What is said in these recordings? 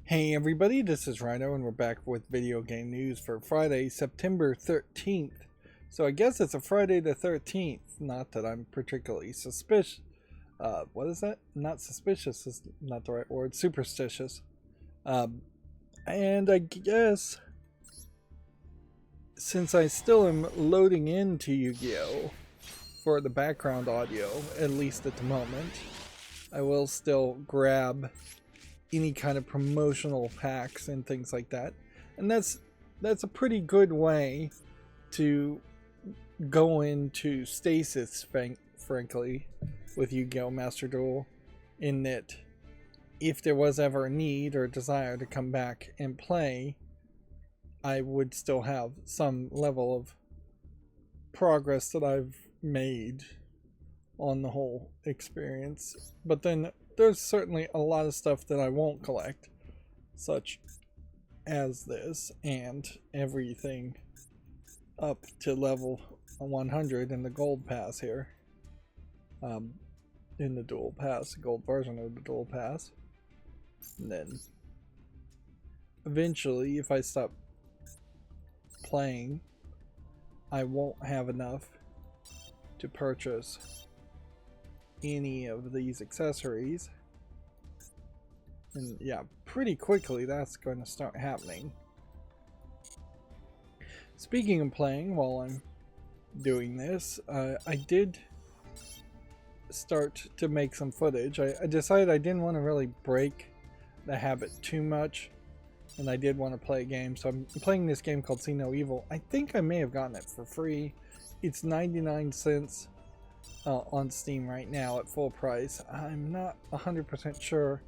Hey everybody, this is Rydo and we're back with video game news for Friday, September 13th. So I guess it's a Friday the 13th, not that I'm particularly suspicious. What is that? Not suspicious is not the right word, superstitious. And I guess since I still am loading into Yu-Gi-Oh! For the background audio, at least at the moment, I will still grab any kind of promotional packs and things like that, and that's a pretty good way to go into stasis, frankly, with Yu-Gi-Oh! Master Duel, in that if there was ever a need or desire to come back and play, I would still have some level of progress that I've made on the whole experience. But then there's certainly a lot of stuff that I won't collect, such as this and everything up to level 100 in the gold pass here, in the dual pass, the gold version of the dual pass. And then eventually, if I stop playing, I won't have enough to purchase any of these accessories, and yeah, pretty quickly that's going to start happening. Speaking of playing while I'm doing this, I did start to make some footage. I decided I didn't want to really break the habit too much, and I did want to play a game, so I'm playing this game called See No Evil. I think I may have gotten it for free. It's 99 cents on Steam right now at full price. I'm not 100% sure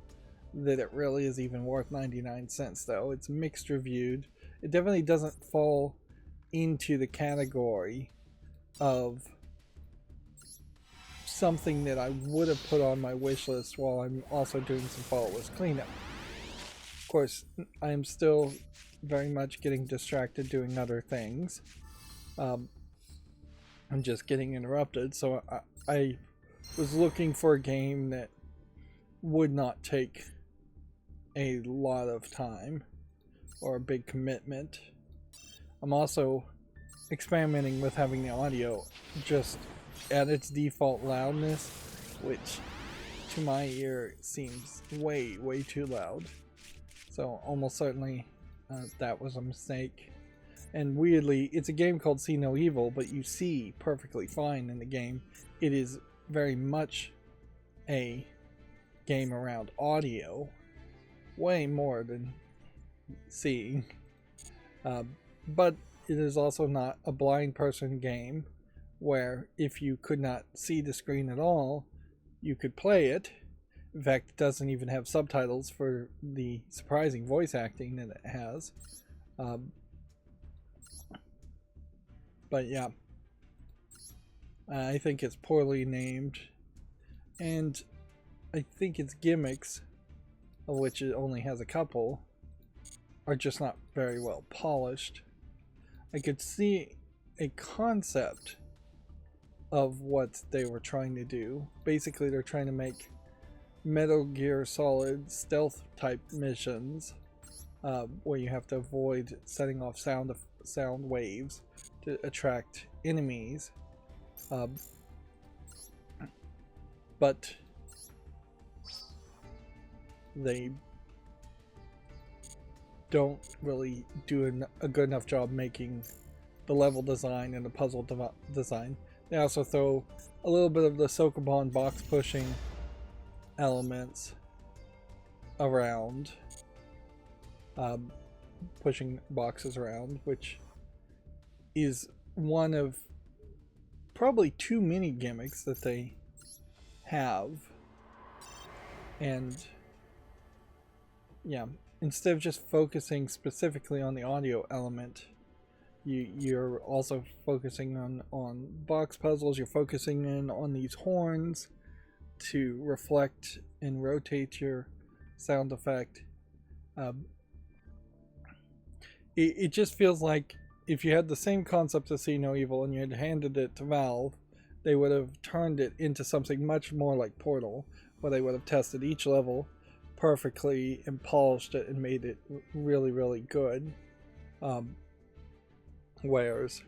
that it really is even worth 99 cents though. It's mixed reviewed. It definitely doesn't fall into the category of something that I would have put on my wish list while I'm also doing some followers cleanup. Of course, I am still very much getting distracted doing other things. I'm just getting interrupted, so I was looking for a game that would not take a lot of time or a big commitment. I'm also experimenting with having the audio just at its default loudness, which to my ear seems way too loud. So almost certainly that was a mistake. And weirdly, it's a game called See No Evil, but you see perfectly fine in the game. It is very much a game around audio, way more than seeing. But it is also not a blind person game, where if you could not see the screen at all, you could play it. In fact, it doesn't even have subtitles for the surprising voice acting that it has. But yeah, I think it's poorly named, and I think its gimmicks, of which it only has a couple, are just not very well polished. I could see a concept of what they were trying to do. Basically, they're trying to make Metal Gear Solid stealth type missions, where you have to avoid setting off sound waves to attract enemies, but they don't really do a good enough job making the level design and the puzzle design. They also throw a little bit of the Sokoban box pushing elements around, pushing boxes around, which is one of probably too many gimmicks that they have. And yeah, instead of just focusing specifically on the audio element, you're also focusing on box puzzles. You're focusing in on these horns to reflect and rotate your sound effect. It just feels like if you had the same concept of See No Evil and you had handed it to Valve, they would have turned it into something much more like Portal, where they would have tested each level perfectly and polished it and made it really, really good. Whereas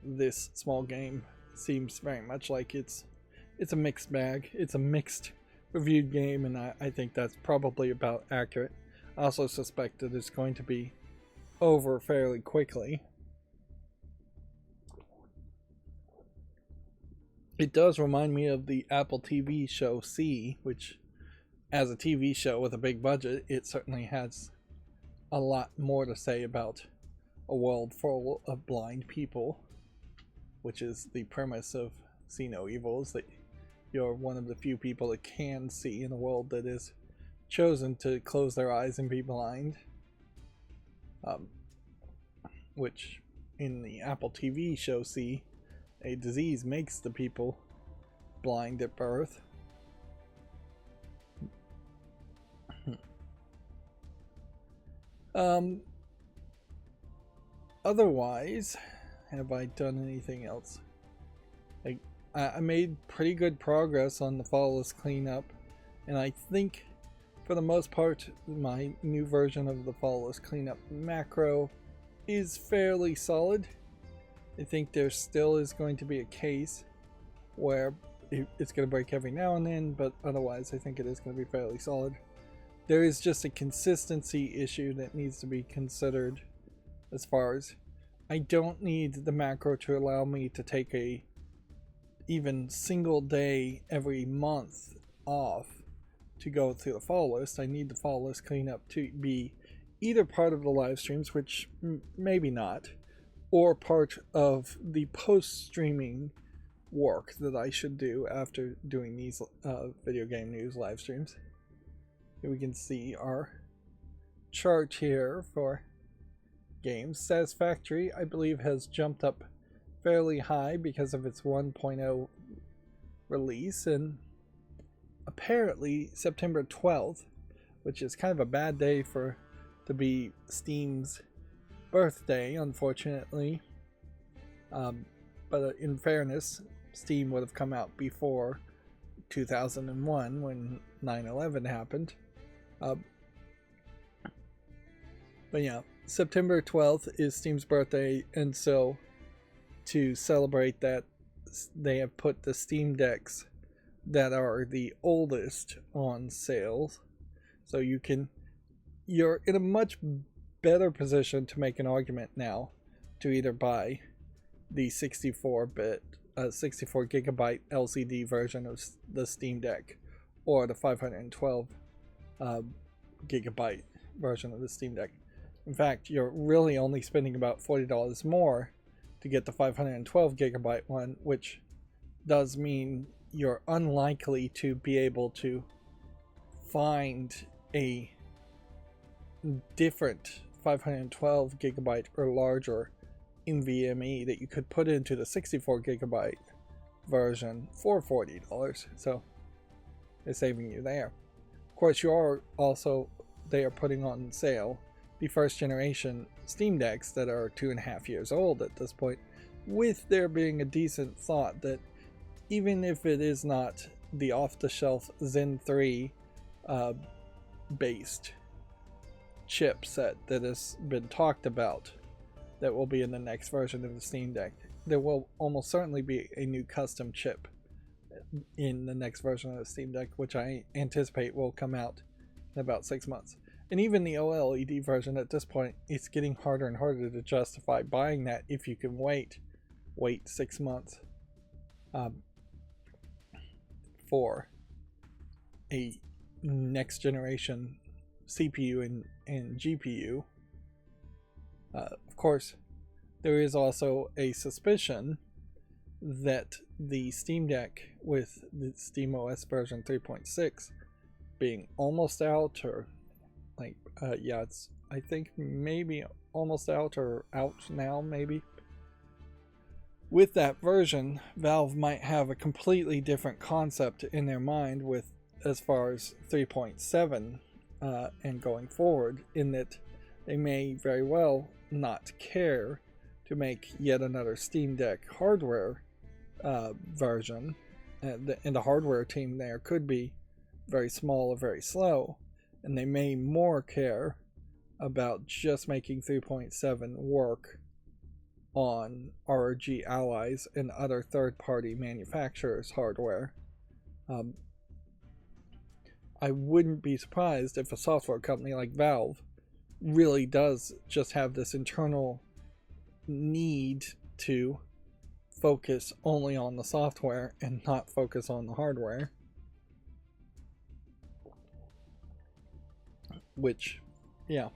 this small game seems very much like it's a mixed bag. It's a mixed reviewed game, and I think that's probably about accurate. I also suspect that it's going to be over fairly quickly. It does remind me of the Apple TV show C, which, as a TV show with a big budget, it certainly has a lot more to say about a world full of blind people, which is the premise of See No Evil, is that you're one of the few people that can see in a world that is chosen to close their eyes and be blind. Which, in the Apple TV show See, a disease makes the people blind at birth. Otherwise, have I done anything else? I made pretty good progress on the flawless cleanup, and I think for the most part my new version of the flawless cleanup macro is fairly solid. I think there still is going to be a case where it's going to break every now and then, but otherwise I think it is going to be fairly solid. There is just a consistency issue that needs to be considered, as far as I don't need the macro to allow me to take a even single day every month off to go through the fall list. I need the fall list cleanup to be either part of the live streams, which maybe not, or part of the post-streaming work that I should do after doing these video game news live streams. Here we can see our chart here for games. Satisfactory, I believe, has jumped up fairly high because of its 1.0 release, and apparently September 12th, which is kind of a bad day to be Steam's birthday, unfortunately. But in fairness, Steam would have come out before 2001 when 9/11 happened. But yeah, September 12th is Steam's birthday, and so to celebrate that, they have put the Steam Decks that are the oldest on sale. So you're in a much better position to make an argument now to either buy the 64-bit, 64 gigabyte LCD version of the Steam Deck, or the 512 gigabyte version of the Steam Deck. In fact, you're really only spending about $40 more to get the 512 gigabyte one, which does mean you're unlikely to be able to find a different 512 gigabyte or larger NVMe that you could put into the 64 gigabyte version for $40. So they're saving you there. Of course, they are putting on sale the first generation Steam Decks that are 2.5 years old at this point, with there being a decent thought that even if it is not the off-the-shelf Zen 3 based chipset that has been talked about that will be in the next version of the Steam Deck, there will almost certainly be a new custom chip in the next version of the Steam Deck, which I anticipate will come out in about 6 months. And even the OLED version at this point, it's getting harder and harder to justify buying that if you can wait 6 months for a next generation CPU and GPU. Of course, there is also a suspicion that the Steam Deck with the SteamOS version 3.6 being almost out, or it's I think maybe almost out or out now maybe. With that version, Valve might have a completely different concept in their mind with as far as 3.7 and going forward, in that they may very well not care to make yet another Steam Deck hardware version, and the hardware team there could be very small or very slow, and they may more care about just making 3.7 work on ROG Allies and other third-party manufacturers' hardware. I wouldn't be surprised if a software company like Valve really does just have this internal need to focus only on the software and not focus on the hardware. Which, yeah,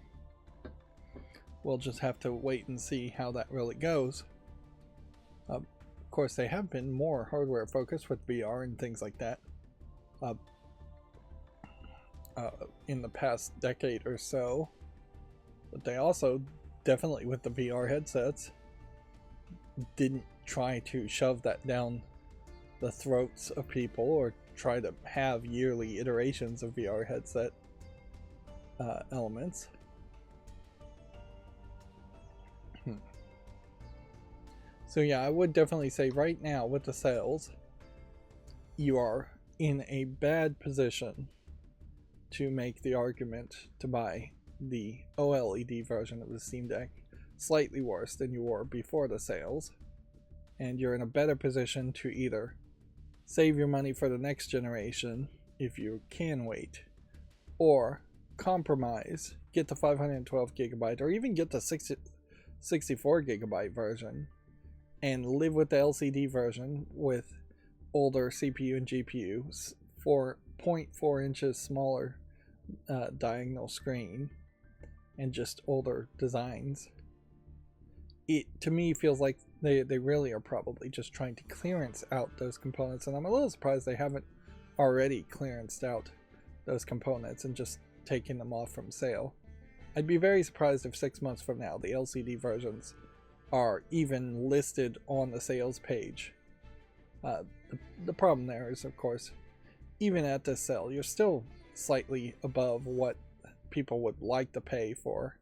we'll just have to wait and see how that really goes. Of course, they have been more hardware focused with VR and things like that in the past decade or so. But they also, definitely with the VR headsets, didn't try to shove that down the throats of people or try to have yearly iterations of VR headset elements. So yeah, I would definitely say right now with the sales, you are in a bad position to make the argument to buy the OLED version of the Steam Deck slightly worse than you were before the sales, and you're in a better position to either save your money for the next generation if you can wait, or compromise, get the 512 gigabyte or even get the 64 gigabyte version and live with the LCD version with older CPU and GPUs, 4.4 inches smaller diagonal screen, and just older designs. It to me feels like they really are probably just trying to clearance out those components, and I'm a little surprised they haven't already clearanced out those components and just taken them off from sale. I'd be very surprised if 6 months from now the LCD versions are even listed on the sales page. The problem there is, of course, even at this sale, you're still slightly above what people would like to pay for.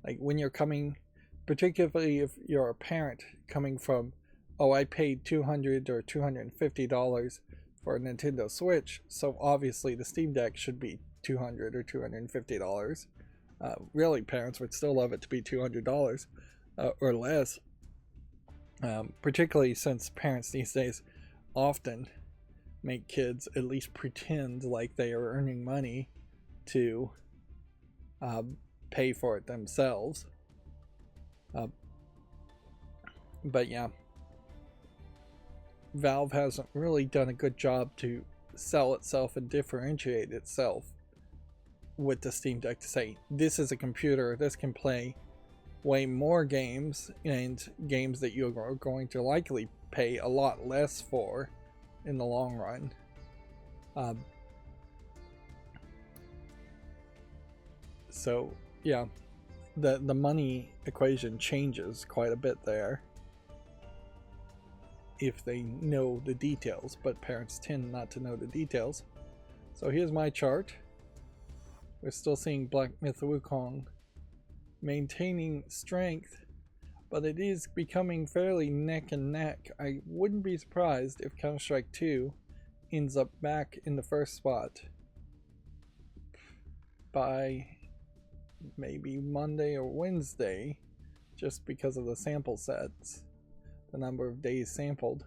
Like when you're coming, particularly if you're a parent coming from, oh, I paid $200 or $250 for a Nintendo Switch, so obviously the Steam Deck should be $200 or $250. Really, parents would still love it to be $200 or less, particularly since parents these days often make kids at least pretend like they are earning money to pay for it themselves. But yeah, Valve hasn't really done a good job to sell itself and differentiate itself with the Steam Deck to say, this is a computer, this can play way more games, and games that you are going to likely pay a lot less for in the long run. So yeah, the money equation changes quite a bit there if they know the details, but parents tend not to know the details. So here's my chart. We're still seeing Black Myth Wukong maintaining strength, but it is becoming fairly neck and neck. I wouldn't be surprised if Counter-Strike 2 ends up back in the first spot by maybe Monday or Wednesday, just because of the sample sets, the number of days sampled.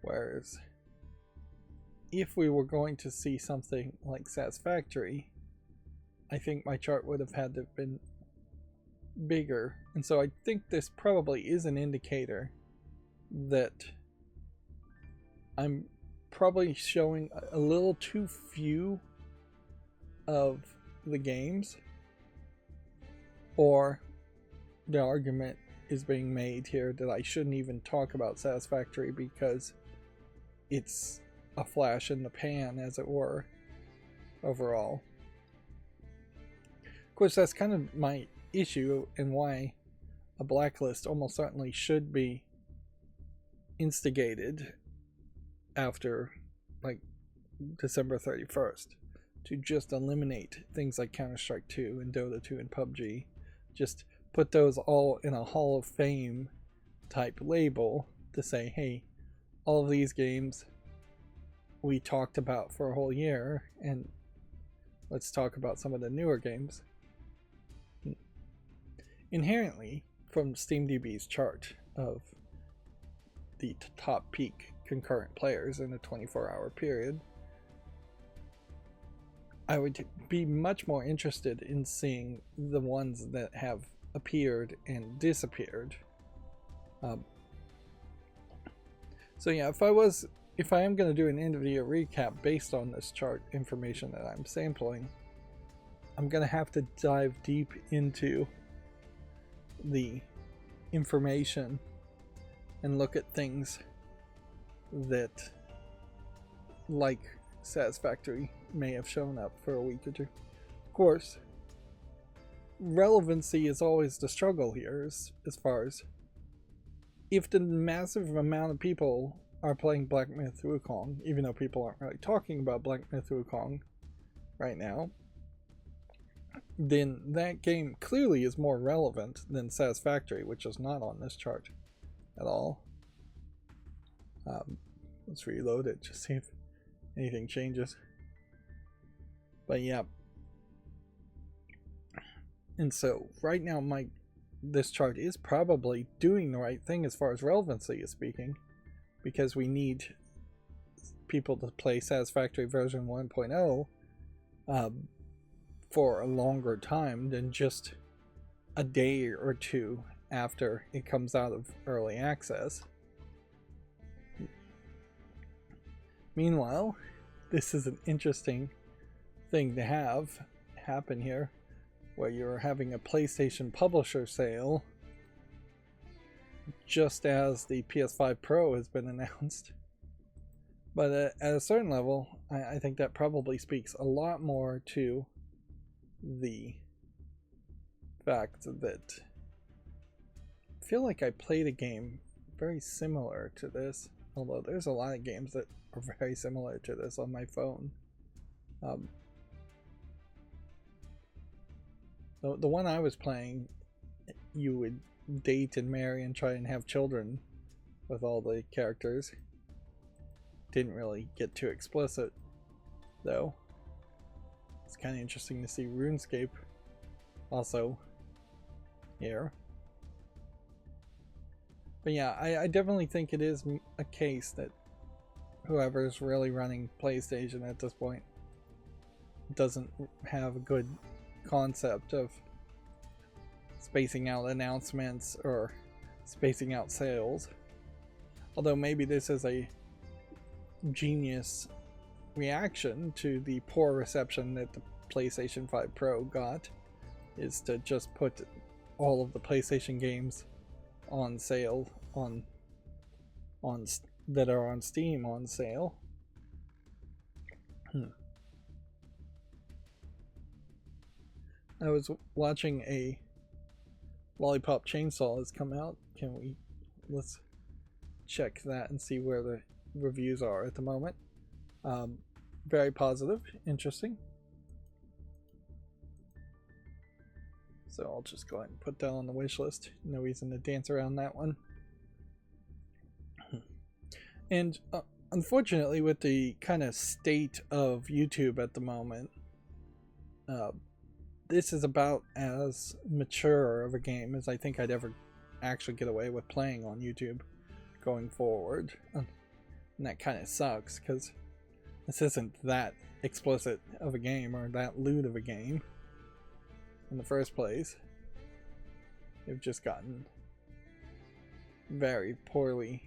Whereas if we were going to see something like Satisfactory, I think my chart would have had to have been bigger. And so I think this probably is an indicator that I'm probably showing a little too few of the games, or the argument is being made here that I shouldn't even talk about Satisfactory because it's a flash in the pan, as it were, overall. Of course, that's kind of my issue and why a blacklist almost certainly should be instigated after like December 31st to just eliminate things like Counter-Strike 2 and Dota 2 and PUBG. Just put those all in a Hall of Fame type label to say, hey, all of these games we talked about for a whole year, and let's talk about some of the newer games. Inherently, from SteamDB's chart of the top peak concurrent players in a 24-hour period, I would be much more interested in seeing the ones that have appeared and disappeared. So yeah, if I am going to do an end of the year recap based on this chart information that I'm sampling, I'm going to have to dive deep into the information and look at things that, like Satisfactory, may have shown up for a week or two. Of course, relevancy is always the struggle here, as far as if the massive amount of people are playing Black Myth Wukong, even though people aren't really talking about Black Myth Wukong right now, then that game clearly is more relevant than Satisfactory, which is not on this chart at all. Let's reload it, just see if anything changes. But yeah. And so right now this chart is probably doing the right thing as far as relevancy is speaking, because we need people to play Satisfactory version 1.0 for a longer time than just a day or two after it comes out of early access. Meanwhile, this is an interesting thing to have happen here, where you're having a PlayStation publisher sale just as the PS5 Pro has been announced. But at a certain level, I think that probably speaks a lot more to the fact that I feel like I played a game very similar to this, although there's a lot of games that are very similar to this on my phone. The one I was playing, you would date and marry and try and have children with all the characters. Didn't really get too explicit, though. It's kind of interesting to see RuneScape also here. But yeah, I definitely think it is a case that whoever's really running PlayStation at this point doesn't have a good concept of spacing out announcements or spacing out sales. Although maybe this is a genius reaction to the poor reception that the PlayStation 5 Pro got, is to just put all of the PlayStation games on sale that are on Steam on sale. I was watching a Lollipop Chainsaw has come out. Let's check that and see where the reviews are at the moment. Very positive, interesting. So I'll just go ahead and put that on the wish list. No reason to dance around that one. And unfortunately, with the kind of state of YouTube at the moment, this is about as mature of a game as I think I'd ever actually get away with playing on YouTube going forward. And that kind of sucks, because this isn't that explicit of a game or that lewd of a game in the first place. They've just gotten very poorly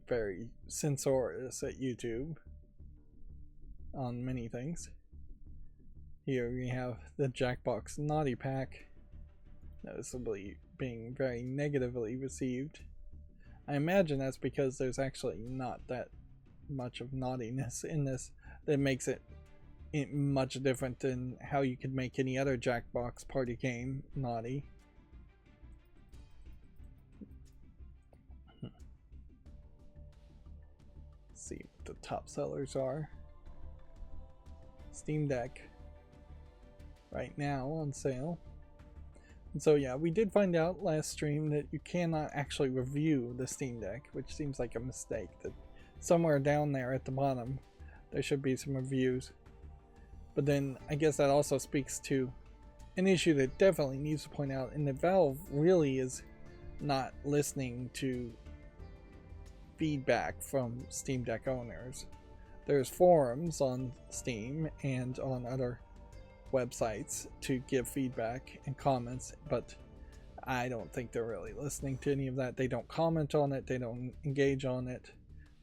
very censorious at YouTube on many things. Here we have the Jackbox Naughty Pack, noticeably being very negatively received. I imagine that's because there's actually not that much of naughtiness in this that makes it much different than how you could make any other Jackbox party game naughty. See what the top sellers are. Steam Deck right now on sale. And so yeah, we did find out last stream that you cannot actually review the Steam Deck, which seems like a mistake. That somewhere down there at the bottom there should be some reviews. But then I guess that also speaks to an issue that definitely needs to point out, and that Valve really is not listening to feedback from Steam Deck owners. There's forums on Steam and on other websites to give feedback and comments, but I don't think they're really listening to any of that. They don't comment on it, they don't engage on it.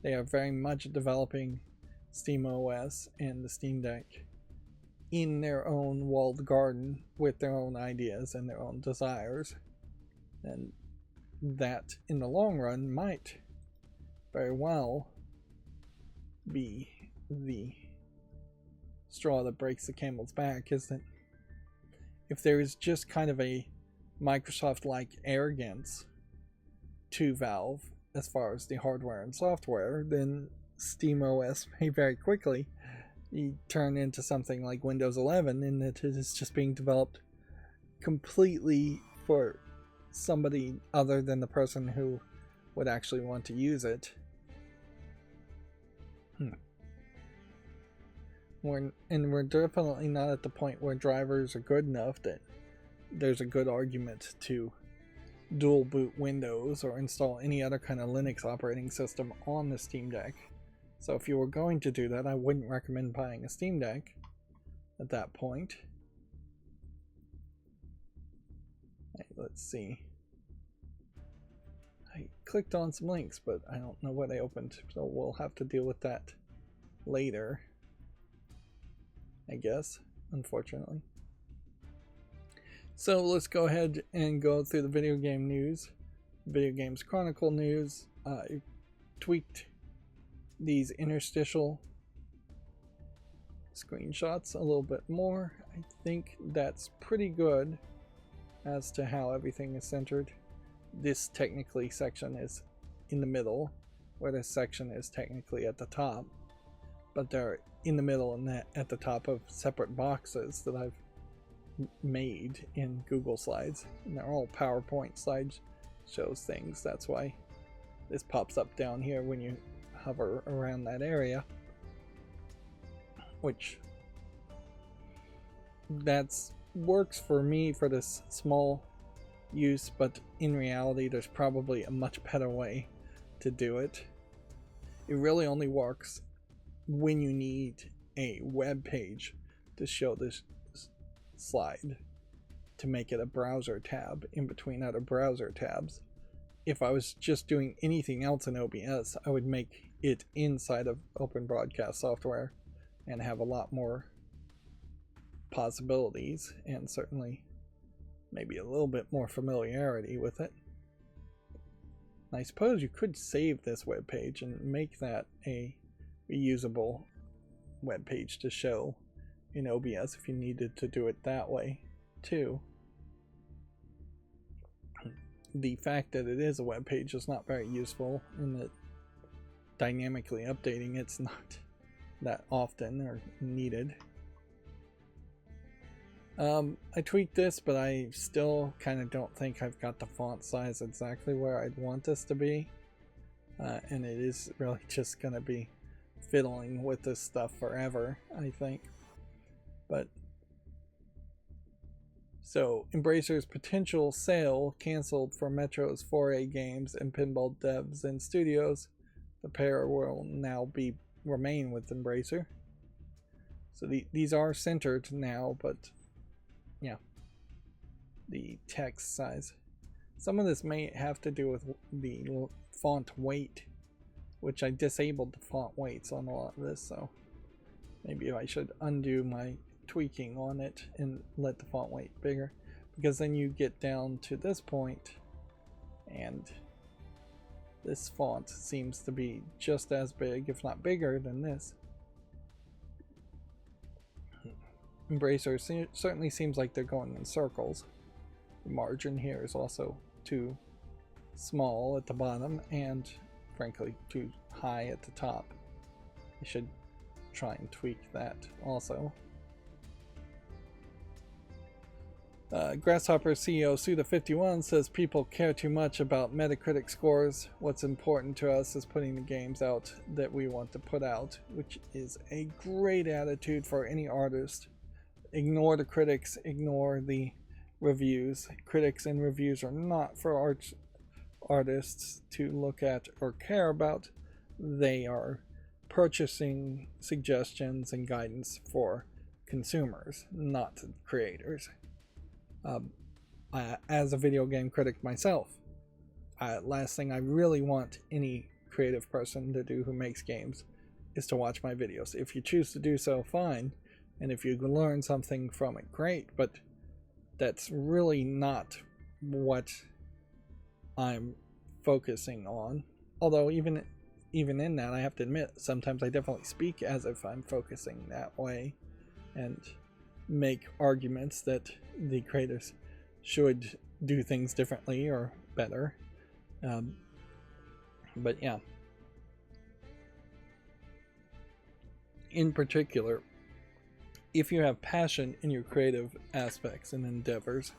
They are very much developing SteamOS and the Steam Deck in their own walled garden with their own ideas and their own desires. And that, in the long run, might very well be the straw that breaks the camel's back, is that if there is just kind of a Microsoft-like arrogance to Valve as far as the hardware and software, then SteamOS may very quickly turn into something like Windows 11, in that it is just being developed completely for somebody other than the person who would actually want to use it. We're definitely not at the point where drivers are good enough that there's a good argument to dual boot Windows or install any other kind of Linux operating system on the Steam Deck. So if you were going to do that, I wouldn't recommend buying a Steam Deck at that point. Right, let's see. I clicked on some links, but I don't know what they opened, so we'll have to deal with that later, I guess, unfortunately. So let's go ahead and go through the video game news. Video Games Chronicle news. I tweaked these interstitial screenshots a little bit more. I think that's pretty good as to how everything is centered. This technically section is in the middle, where this section is technically at the top, but they're in the middle and at the top of separate boxes that I've made in Google Slides, and they're all PowerPoint slides, shows things. That's why this pops up down here when you hover around that area, which that's works for me for this small use, but in reality there's probably a much better way to do it. It really only works when you need a web page to show this slide, to make it a browser tab in between other browser tabs. If I was just doing anything else in OBS, I would make it inside of Open Broadcast software and have a lot more possibilities, and certainly maybe a little bit more familiarity with it. I suppose you could save this web page and make that a reusable web page to show in OBS if you needed to do it that way too. The fact that it is a web page is not very useful, in that dynamically updating it's not that often or needed. I tweaked this, but I still kind of don't think I've got the font size exactly where I'd want this to be, and it is really just going to be fiddling with this stuff forever, I think. But so, Embracer's potential sale canceled for Metro's 4A games and pinball devs and studios. The pair will now remain with Embracer. So these are centered now, but yeah, the text size. Some of this may have to do with the font weight, which I disabled the font weights on a lot of this, so maybe I should undo my tweaking on it and let the font weight bigger, because then you get down to this point and this font seems to be just as big, if not bigger, than this. Embracer certainly seems like they're going in circles. The margin here is also too small at the bottom and frankly too high at the top. I should try and tweak that also. Grasshopper CEO Suda51 says people care too much about Metacritic scores. What's important to us is putting the games out that we want to put out, which is a great attitude for any artist. Ignore the critics, ignore the reviews. Critics and reviews are not for artists to look at or care about. They are purchasing suggestions and guidance for consumers, not creators. As a video game critic myself, last thing I really want any creative person to do who makes games is to watch my videos. If you choose to do so, fine, and if you learn something from it, great, but that's really not what I'm focusing on. Although even in that, I have to admit, sometimes I definitely speak as if I'm focusing that way and make arguments that the creators should do things differently or better. But yeah. In particular, if you have passion in your creative aspects and endeavors,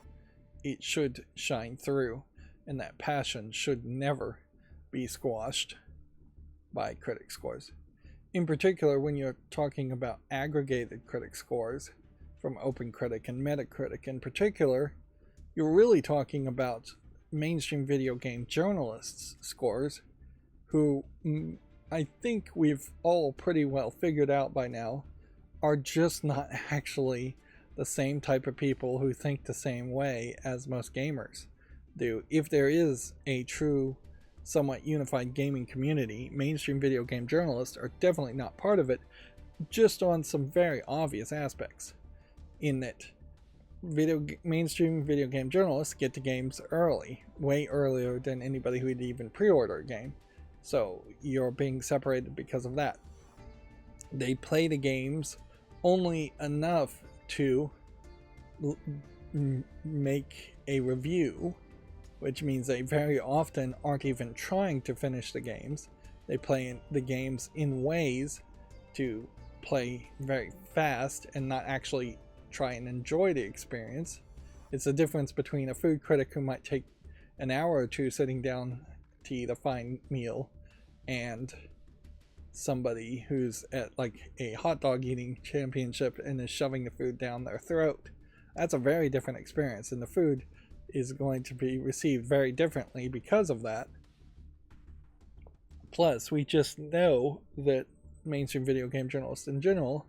it should shine through, and that passion should never be squashed by critic scores. In particular, when you're talking about aggregated critic scores from OpenCritic and Metacritic in particular, you're really talking about mainstream video game journalists' scores, who I think we've all pretty well figured out by now are just not actually the same type of people who think the same way as most gamers do. If there is a true, somewhat unified gaming community, mainstream video game journalists are definitely not part of it, just on some very obvious aspects. In that mainstream video game journalists get to games early, way earlier than anybody who would even pre-order a game. So you're being separated because of that. They play the games only enough to make a review, which means they very often aren't even trying to finish the games. They play the games in ways to play very fast and not actually try and enjoy the experience. It's the difference between a food critic who might take an hour or two sitting down to eat a fine meal and somebody who's at like a hot dog eating championship and is shoving the food down their throat. That's a very different experience, and the food is going to be received very differently because of that. Plus, we just know that mainstream video game journalists in general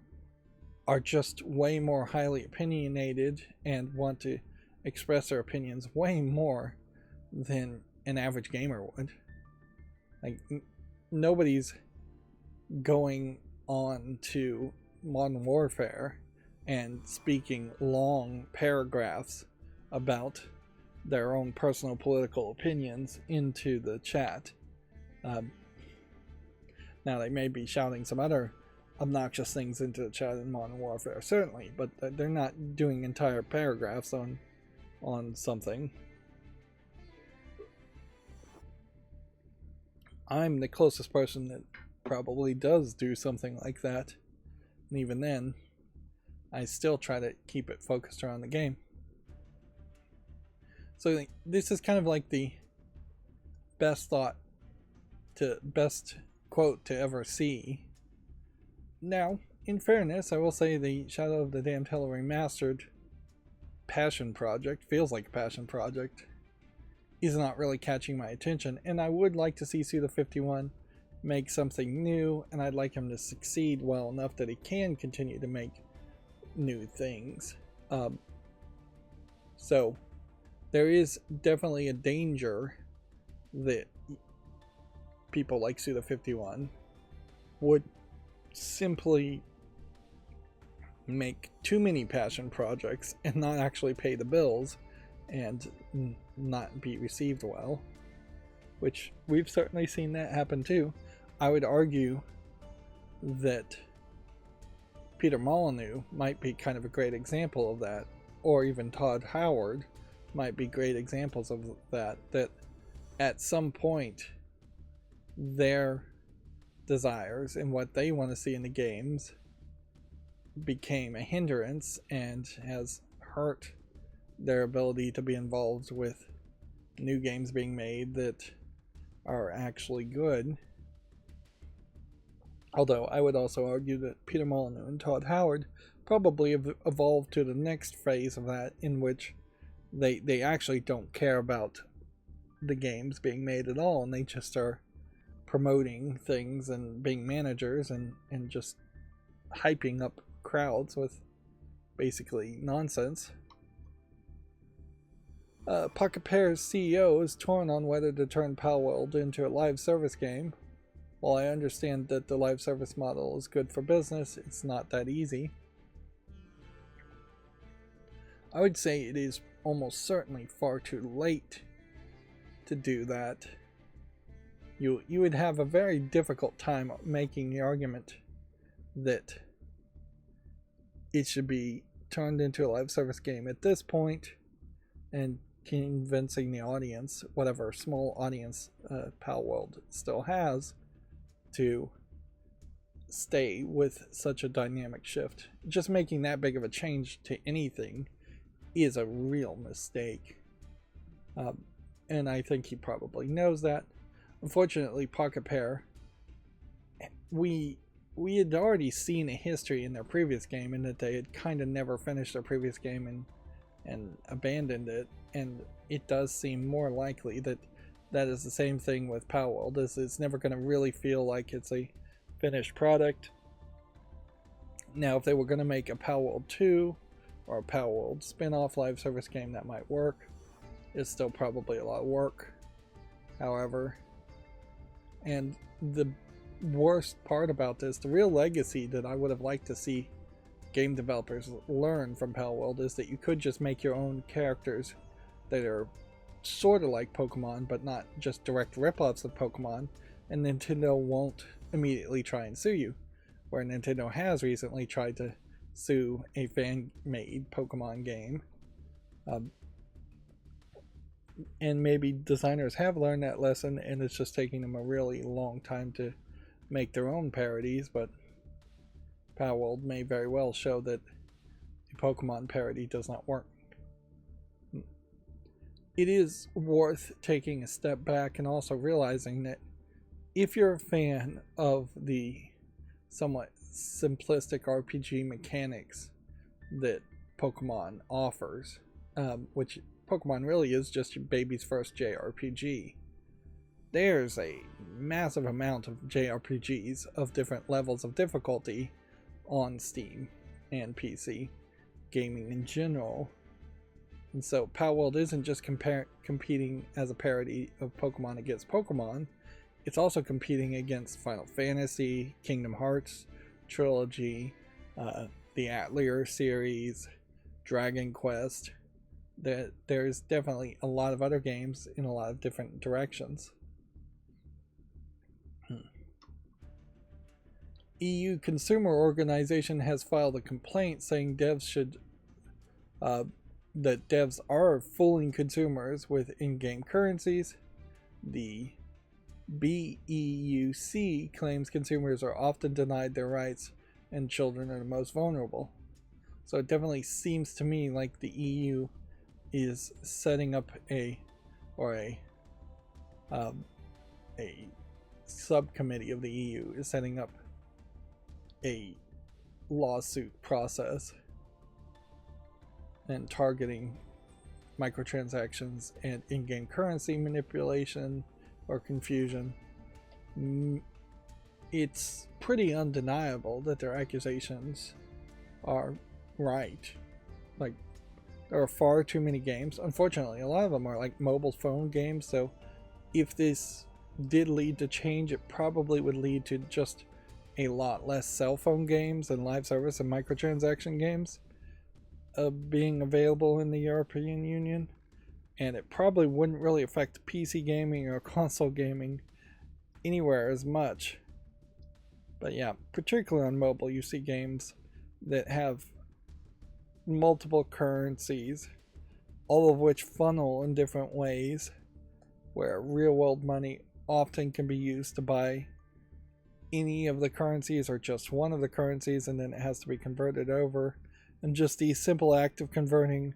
are just way more highly opinionated and want to express their opinions way more than an average gamer would. Like, nobody's going on to Modern Warfare and speaking long paragraphs about their own personal political opinions into the chat. Now, they may be shouting some other obnoxious things into the chat in Modern Warfare, certainly, but they're not doing entire paragraphs on something. I'm the closest person that probably does do something like that, and even then, I still try to keep it focused around the game. So this is kind of like the best quote to ever see. Now, in fairness, I will say the Shadow of the Damned Hill Remastered passion project, feels like a passion project, is not really catching my attention, and I would like to see Suda51 make something new, and I'd like him to succeed well enough that he can continue to make new things. So there is definitely a danger that people like Suda51 would simply make too many passion projects and not actually pay the bills and not be received well, which we've certainly seen that happen too. I would argue that Peter Molyneux might be kind of a great example of that, or even Todd Howard might be great examples of that at some point their desires and what they want to see in the games became a hindrance and has hurt their ability to be involved with new games being made that are actually good. Although I would also argue that Peter Molyneux and Todd Howard probably have evolved to the next phase of that, in which they actually don't care about the games being made at all, and they just are promoting things and being managers and just hyping up crowds with basically nonsense. Pocket Pair's CEO is torn on whether to turn Palworld into a live service game. While I understand that the live service model is good for business, it's not that easy. I would say it is almost certainly far too late to do that. You would have a very difficult time making the argument that it should be turned into a live service game at this point and convincing the audience, whatever small audience Palworld still has, to stay with such a dynamic shift. Just making that big of a change to anything is a real mistake. And I think he probably knows that. Unfortunately, Pocket Pair, we had already seen a history in their previous game in that they had kind of never finished their previous game and abandoned it, and it does seem more likely that that is the same thing with Palworld. It's never going to really feel like it's a finished product. Now, if they were going to make a Palworld 2 or a Palworld spin-off live service game, that might work. It's still probably a lot of work, however. And the worst part about this, the real legacy that I would have liked to see game developers learn from Palworld, is that you could just make your own characters that are sort of like Pokemon, but not just direct rip-offs of Pokemon, and Nintendo won't immediately try and sue you, where Nintendo has recently tried to sue a fan-made Pokemon game. And maybe designers have learned that lesson, and it's just taking them a really long time to make their own parodies, but Palworld may very well show that a Pokemon parody does not work. It is worth taking a step back and also realizing that if you're a fan of the somewhat simplistic RPG mechanics that Pokemon offers, which Pokemon really is just your baby's first JRPG, there's a massive amount of JRPGs of different levels of difficulty on Steam and PC gaming in general. And so Palworld isn't just competing as a parody of Pokemon against Pokemon, it's also competing against Final Fantasy, Kingdom Hearts trilogy, the Atelier series, Dragon Quest. There's definitely a lot of other games in a lot of different directions. EU Consumer Organization has filed a complaint saying that devs are fooling consumers with in-game currencies. The BEUC claims consumers are often denied their rights and children are the most vulnerable. So it definitely seems to me like the EU is setting up a subcommittee of the EU is setting up a lawsuit process and targeting microtransactions and in-game currency manipulation or confusion. It's pretty undeniable that their accusations are right. Like, there are far too many games. Unfortunately, a lot of them are like mobile phone games, so if this did lead to change, it probably would lead to just a lot less cell phone games and live service and microtransaction games being available in the European Union, and it probably wouldn't really affect PC gaming or console gaming anywhere as much. But yeah, particularly on mobile, you see games that have multiple currencies, all of which funnel in different ways, where real-world money often can be used to buy any of the currencies or just one of the currencies, and then it has to be converted over. And just the simple act of converting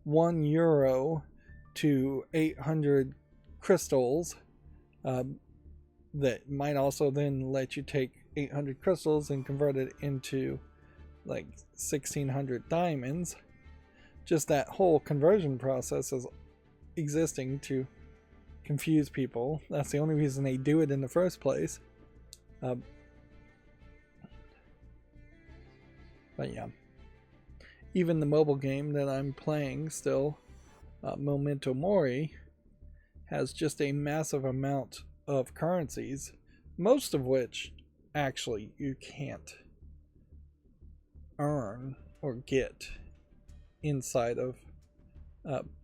€1 to 800 crystals. That might also then let you take 800 crystals and convert it into like 1600 diamonds. Just that whole conversion process is existing to confuse people. That's the only reason they do it in the first place. But yeah, even the mobile game that I'm playing still, Memento Mori, has just a massive amount of currencies, most of which actually you can't earn or get inside of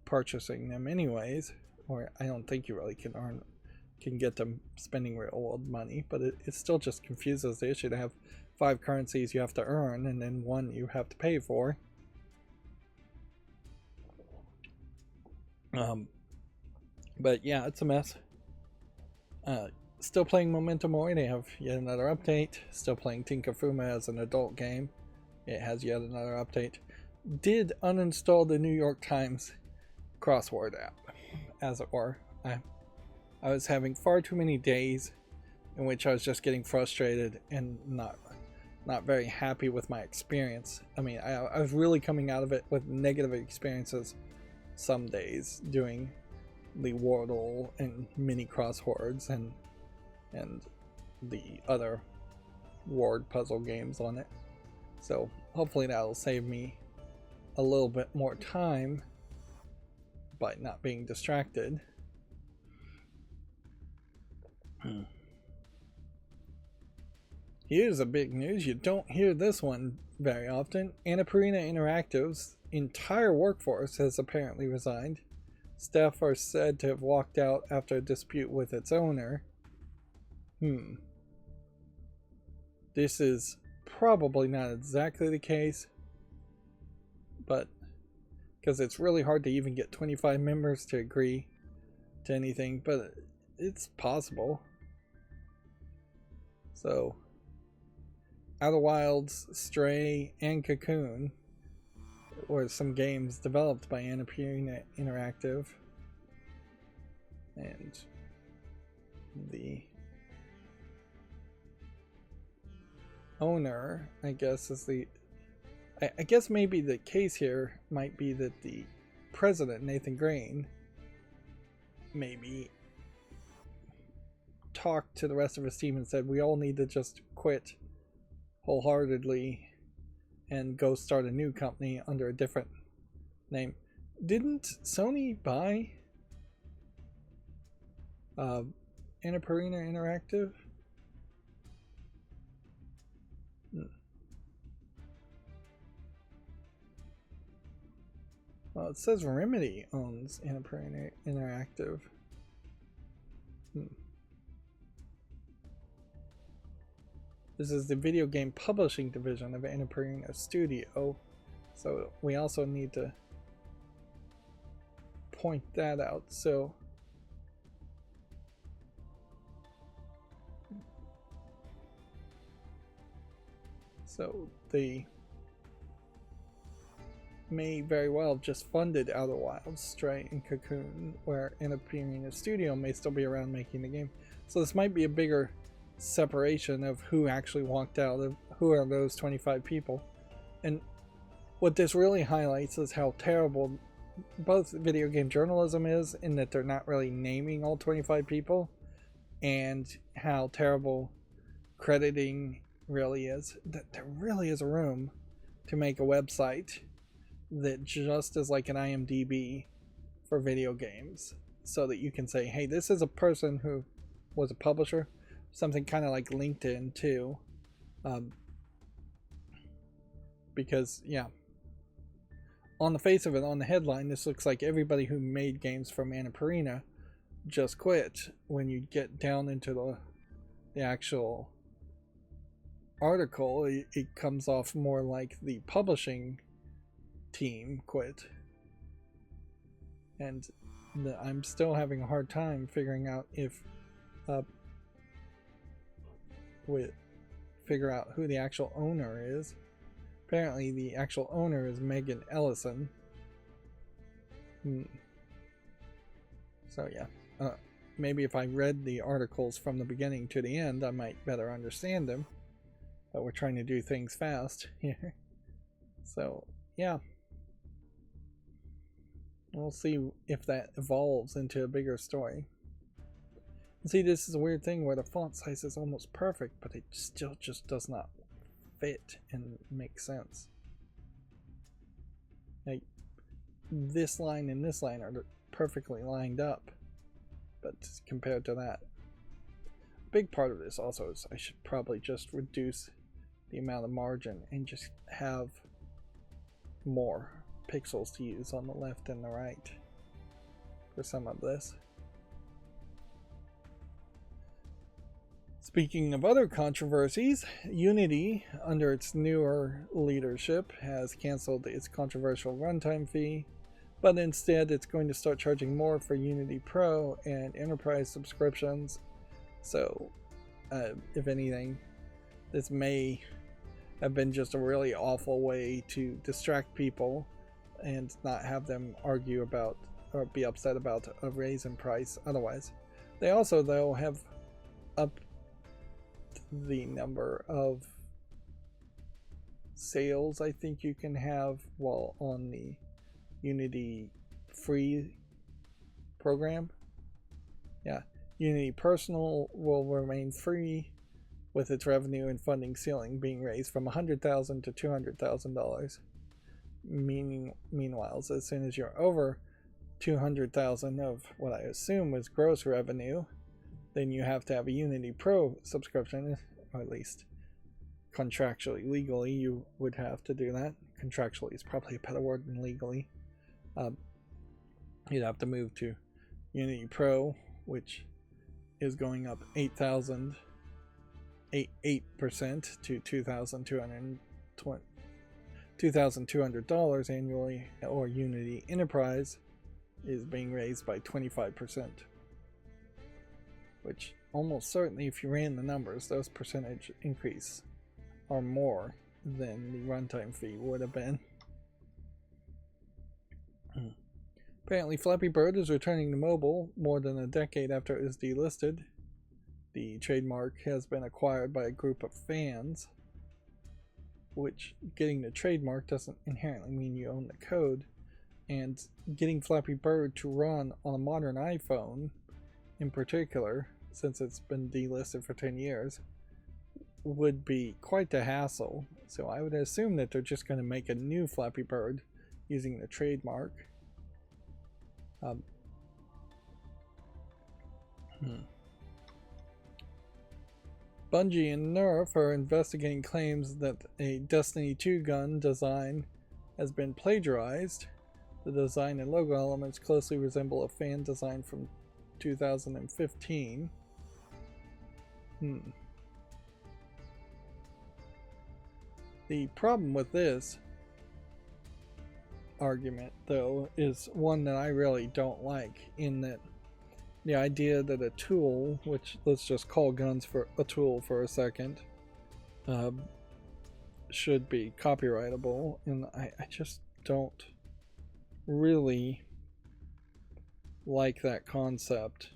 purchasing them anyways, or I don't think you really can get them spending real world money, but it still just confuses the issue to have 5 currencies you have to earn and then 1 you have to pay for. But yeah, it's a mess. Still playing Memento Mori. They have yet another update. Still playing Tinka Fuma as an adult game. It has yet another update. Did uninstall the New York Times crossword app, as it were. I was having far too many days in which I was just getting frustrated and not very happy with my experience. I mean, I was really coming out of it with negative experiences some days doing the Wordle and mini crosswords and the other word puzzle games on it. So hopefully that'll save me a little bit more time by not being distracted. Here's a big news. You don't hear this one very often. Annapurna Interactive's entire workforce has apparently resigned. Staff are said to have walked out after a dispute with its owner. This is probably not exactly the case, but because it's really hard to even get 25 members to agree to anything, but it's possible. So, Outer Wilds, Stray, and Cocoon were some games developed by Annapurna Interactive, and the owner, I guess, is I guess maybe the case here might be that the president, Nathan Green, maybe talked to the rest of his team and said, we all need to just quit wholeheartedly and go start a new company under a different name. Didn't Sony buy Annapurna Interactive? Well, it says Remedy owns Annapurna Interactive. This is the video game publishing division of Annapurna Studio, so we also need to point that out. So they may very well have just funded Outer Wilds, Stray, and Cocoon, where Annapurna Studio may still be around making the game. So this might be a bigger separation of who actually walked out, of who are those 25 people. And what this really highlights is how terrible both video game journalism is, in that they're not really naming all 25 people, and how terrible crediting really is. That there really is a room to make a website that just is like an IMDb for video games, so that you can say, hey, this is a person who was a publisher, something kind of like LinkedIn too, because yeah, on the face of it, on the headline, this looks like everybody who made games from Annapurna just quit. When you get down into the actual article, it comes off more like the publishing team quit. And I'm still having a hard time figuring out figure out who the actual owner is. Apparently the actual owner is Megan Ellison, So yeah, maybe if I read the articles from the beginning to the end, I might better understand them. But we're trying to do things fast here. So yeah, we'll see if that evolves into a bigger story. And see, this is a weird thing where the font size is almost perfect, but it still just does not fit and make sense. Like, this line and this line are perfectly lined up, but compared to that, a big part of this also is I should probably just reduce the amount of margin and just have more pixels to use on the left and the right for some of this. Speaking of other controversies, Unity, under its newer leadership, has canceled its controversial runtime fee, but instead it's going to start charging more for Unity Pro and Enterprise subscriptions. So, if anything, this may have been just a really awful way to distract people and not have them argue about or be upset about a raise in price otherwise. They also, though, have upped the number of sales I think you can have while on the Unity free program. Yeah, Unity Personal will remain free, with its revenue and funding ceiling being raised from $100,000 to $200,000. Meanwhile, as soon as you're over $200,000 of what I assume was gross revenue, then you have to have a Unity Pro subscription, or at least contractually, legally, you would have to do that. Contractually is probably a better word than legally. You'd have to move to Unity Pro, which is going up 8% to $2,200 annually, or Unity Enterprise is being raised by 25%. Which almost certainly, if you ran the numbers, those percentage increase are more than the runtime fee would have been. Apparently Flappy Bird is returning to mobile more than a decade after it was delisted. The trademark has been acquired by a group of fans, which getting the trademark doesn't inherently mean you own the code, and getting Flappy Bird to run on a modern iPhone in particular, since it's been delisted for 10 years, would be quite the hassle. So I would assume that they're just going to make a new Flappy Bird using the trademark. Bungie and Nerf are investigating claims that a Destiny 2 gun design has been plagiarized. The design and logo elements closely resemble a fan design from 2015. The problem with this argument, though, is one that I really don't like, in that the idea that a tool, which let's just call guns for a tool for a second, should be copyrightable, and I just don't really like that concept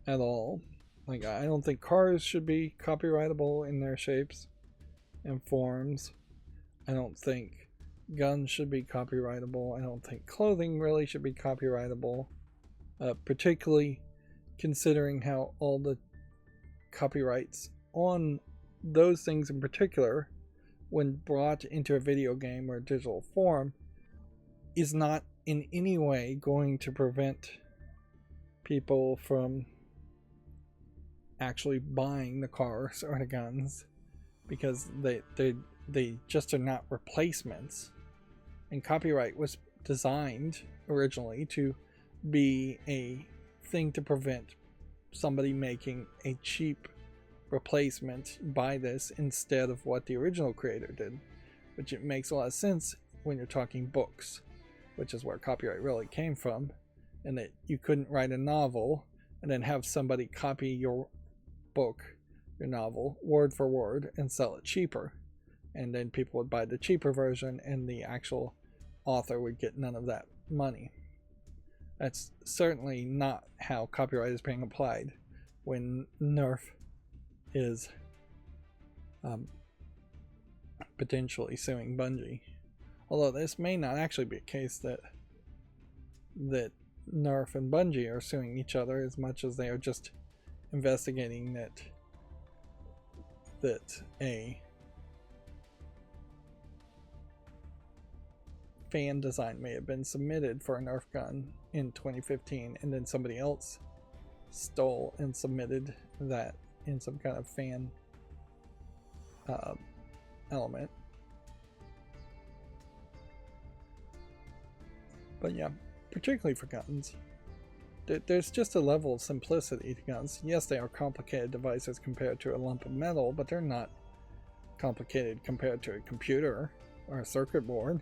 at all. Like, I don't think cars should be copyrightable in their shapes and forms. I don't think guns should be copyrightable. I don't think clothing really should be copyrightable, particularly considering how all the copyrights on those things in particular, when brought into a video game or a digital form, is not in any way going to prevent people from actually buying the cars or the guns, because they just are not replacements. And copyright was designed originally to be a thing to prevent somebody making a cheap replacement by this instead of what the original creator did, which it makes a lot of sense when you're talking books, which is where copyright really came from, and that you couldn't write a novel and then have somebody copy your book, your novel, word for word and sell it cheaper, and then people would buy the cheaper version and the actual author would get none of that money. That's certainly not how copyright is being applied when Nerf is potentially suing Bungie. Although this may not actually be a case that Nerf and Bungie are suing each other as much as they are just investigating that a fan design may have been submitted for a Nerf gun in 2015 and then somebody else stole and submitted that in some kind of fan element. But yeah, particularly for guns, there's just a level of simplicity to guns. Yes, they are complicated devices compared to a lump of metal, but they're not complicated compared to a computer or a circuit board.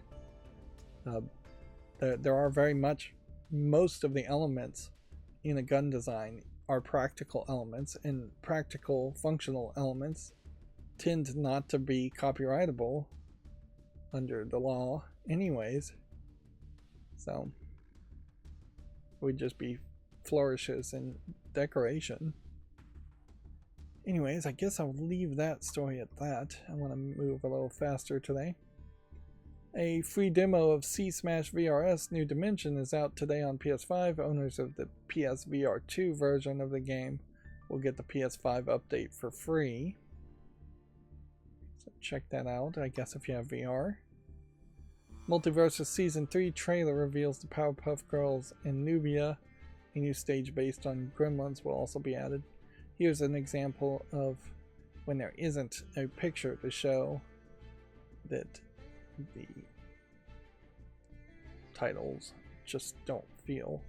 There are very much, most of the elements in a gun design are practical elements, and practical functional elements tend not to be copyrightable under the law anyways. So it would just be flourishes and decoration. Anyways, I guess I'll leave that story at that. I want to move a little faster today. A free demo of Sea Smash VRS New Dimension is out today on PS5. Owners of the PSVR 2 version of the game will get the PS5 update for free. So check that out, I guess, if you have VR. Multiversus Season 3 trailer reveals the Powerpuff Girls and Nubia. A new stage based on Gremlins will also be added. Here's an example of when there isn't a picture to show that the titles just don't feel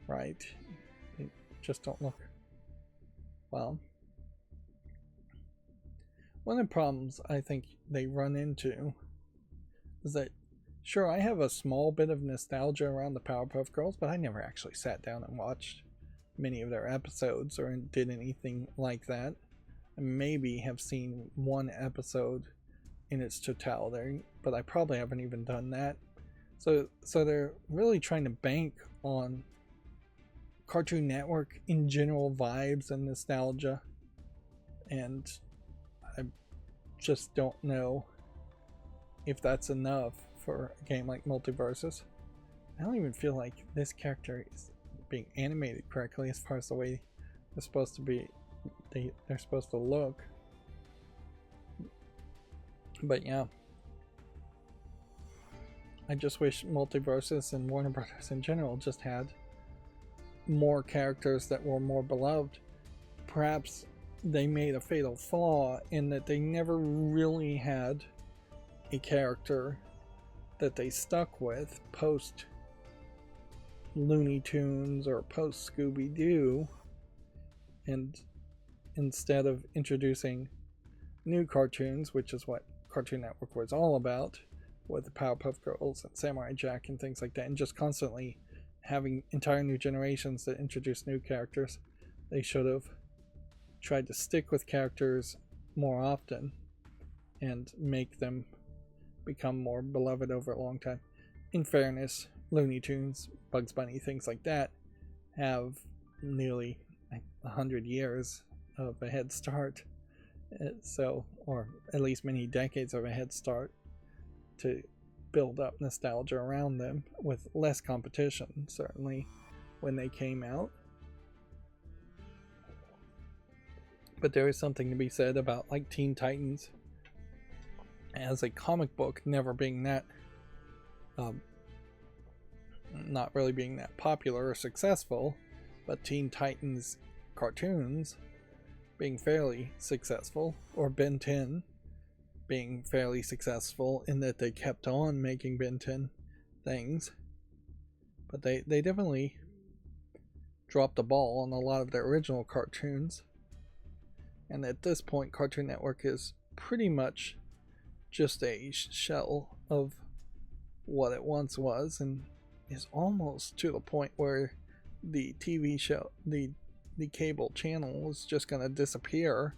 right. They just don't look well. One of the problems I think they run into is that, sure, I have a small bit of nostalgia around the Powerpuff Girls, but I never actually sat down and watched many of their episodes or did anything like that. I maybe have seen one episode in its totality, but I probably haven't even done that. So they're really trying to bank on Cartoon Network in general vibes and nostalgia, and I just don't know if that's enough for a game like Multiversus. I don't even feel like this character is being animated correctly as far as the way they're supposed to be, they're supposed to look. But yeah, I just wish Multiversus and Warner Brothers in general just had more characters that were more beloved. Perhaps they made a fatal flaw in that they never really had a character that they stuck with post Looney Tunes or post Scooby-Doo, and instead of introducing new cartoons, which is what Cartoon Network was all about, with the Powerpuff Girls and Samurai Jack and things like that, and just constantly having entire new generations that introduce new characters, they should have tried to stick with characters more often and make them become more beloved over a long time. In fairness, Looney Tunes, Bugs Bunny, things like that have nearly 100 years of a head start, so, or at least many decades of a head start to build up nostalgia around them with less competition, certainly, when they came out. But there is something to be said about, like, Teen Titans as a comic book never being that not really being that popular or successful, but Teen Titans cartoons being fairly successful, or Ben 10 being fairly successful in that they kept on making Ben 10 things. But they definitely dropped the ball on a lot of their original cartoons. And at this point, Cartoon Network is pretty much just a shell of what it once was, and is almost to the point where the TV show, the cable channel, is just going to disappear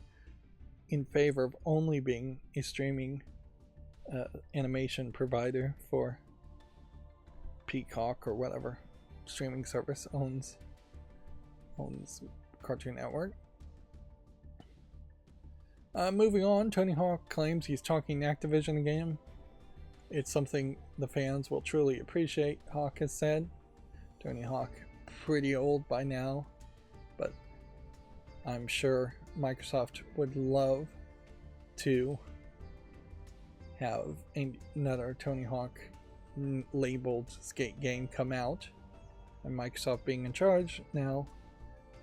in favor of only being a streaming animation provider for Peacock or whatever streaming service owns Cartoon Network. Moving on, Tony Hawk claims he's talking Activision again. It's something the fans will truly appreciate, Hawk has said. Tony Hawk, pretty old by now, but I'm sure Microsoft would love to have another Tony Hawk labeled skate game come out, and Microsoft being in charge now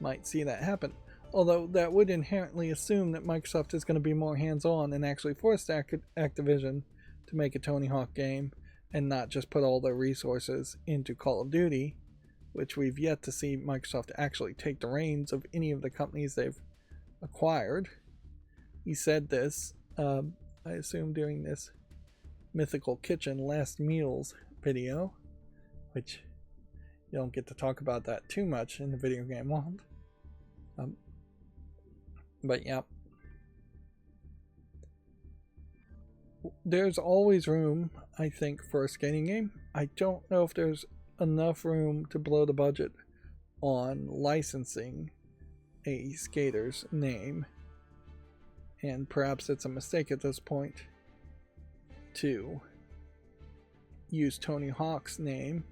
might see that happen. Although that would inherently assume that Microsoft is going to be more hands-on and actually force Activision to make a Tony Hawk game and not just put all their resources into Call of Duty, which we've yet to see Microsoft actually take the reins of any of the companies they've acquired. He said this, I assume, during this Mythical Kitchen Last Meals video, which you don't get to talk about that too much in the video game world. But yeah, there's always room, I think, for a skating game. I don't know if there's enough room to blow the budget on licensing a skater's name, and perhaps it's a mistake at this point to use Tony Hawk's name,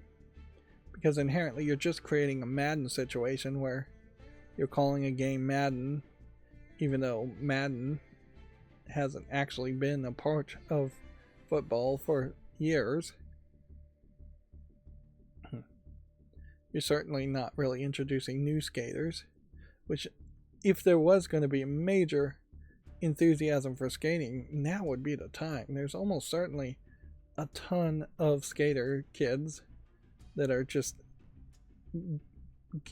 because inherently you're just creating a Madden situation where you're calling a game Madden, even though Madden hasn't actually been a part of football for years. You're certainly not really introducing new skaters, which, if there was going to be a major enthusiasm for skating, now would be the time. There's almost certainly a ton of skater kids that are just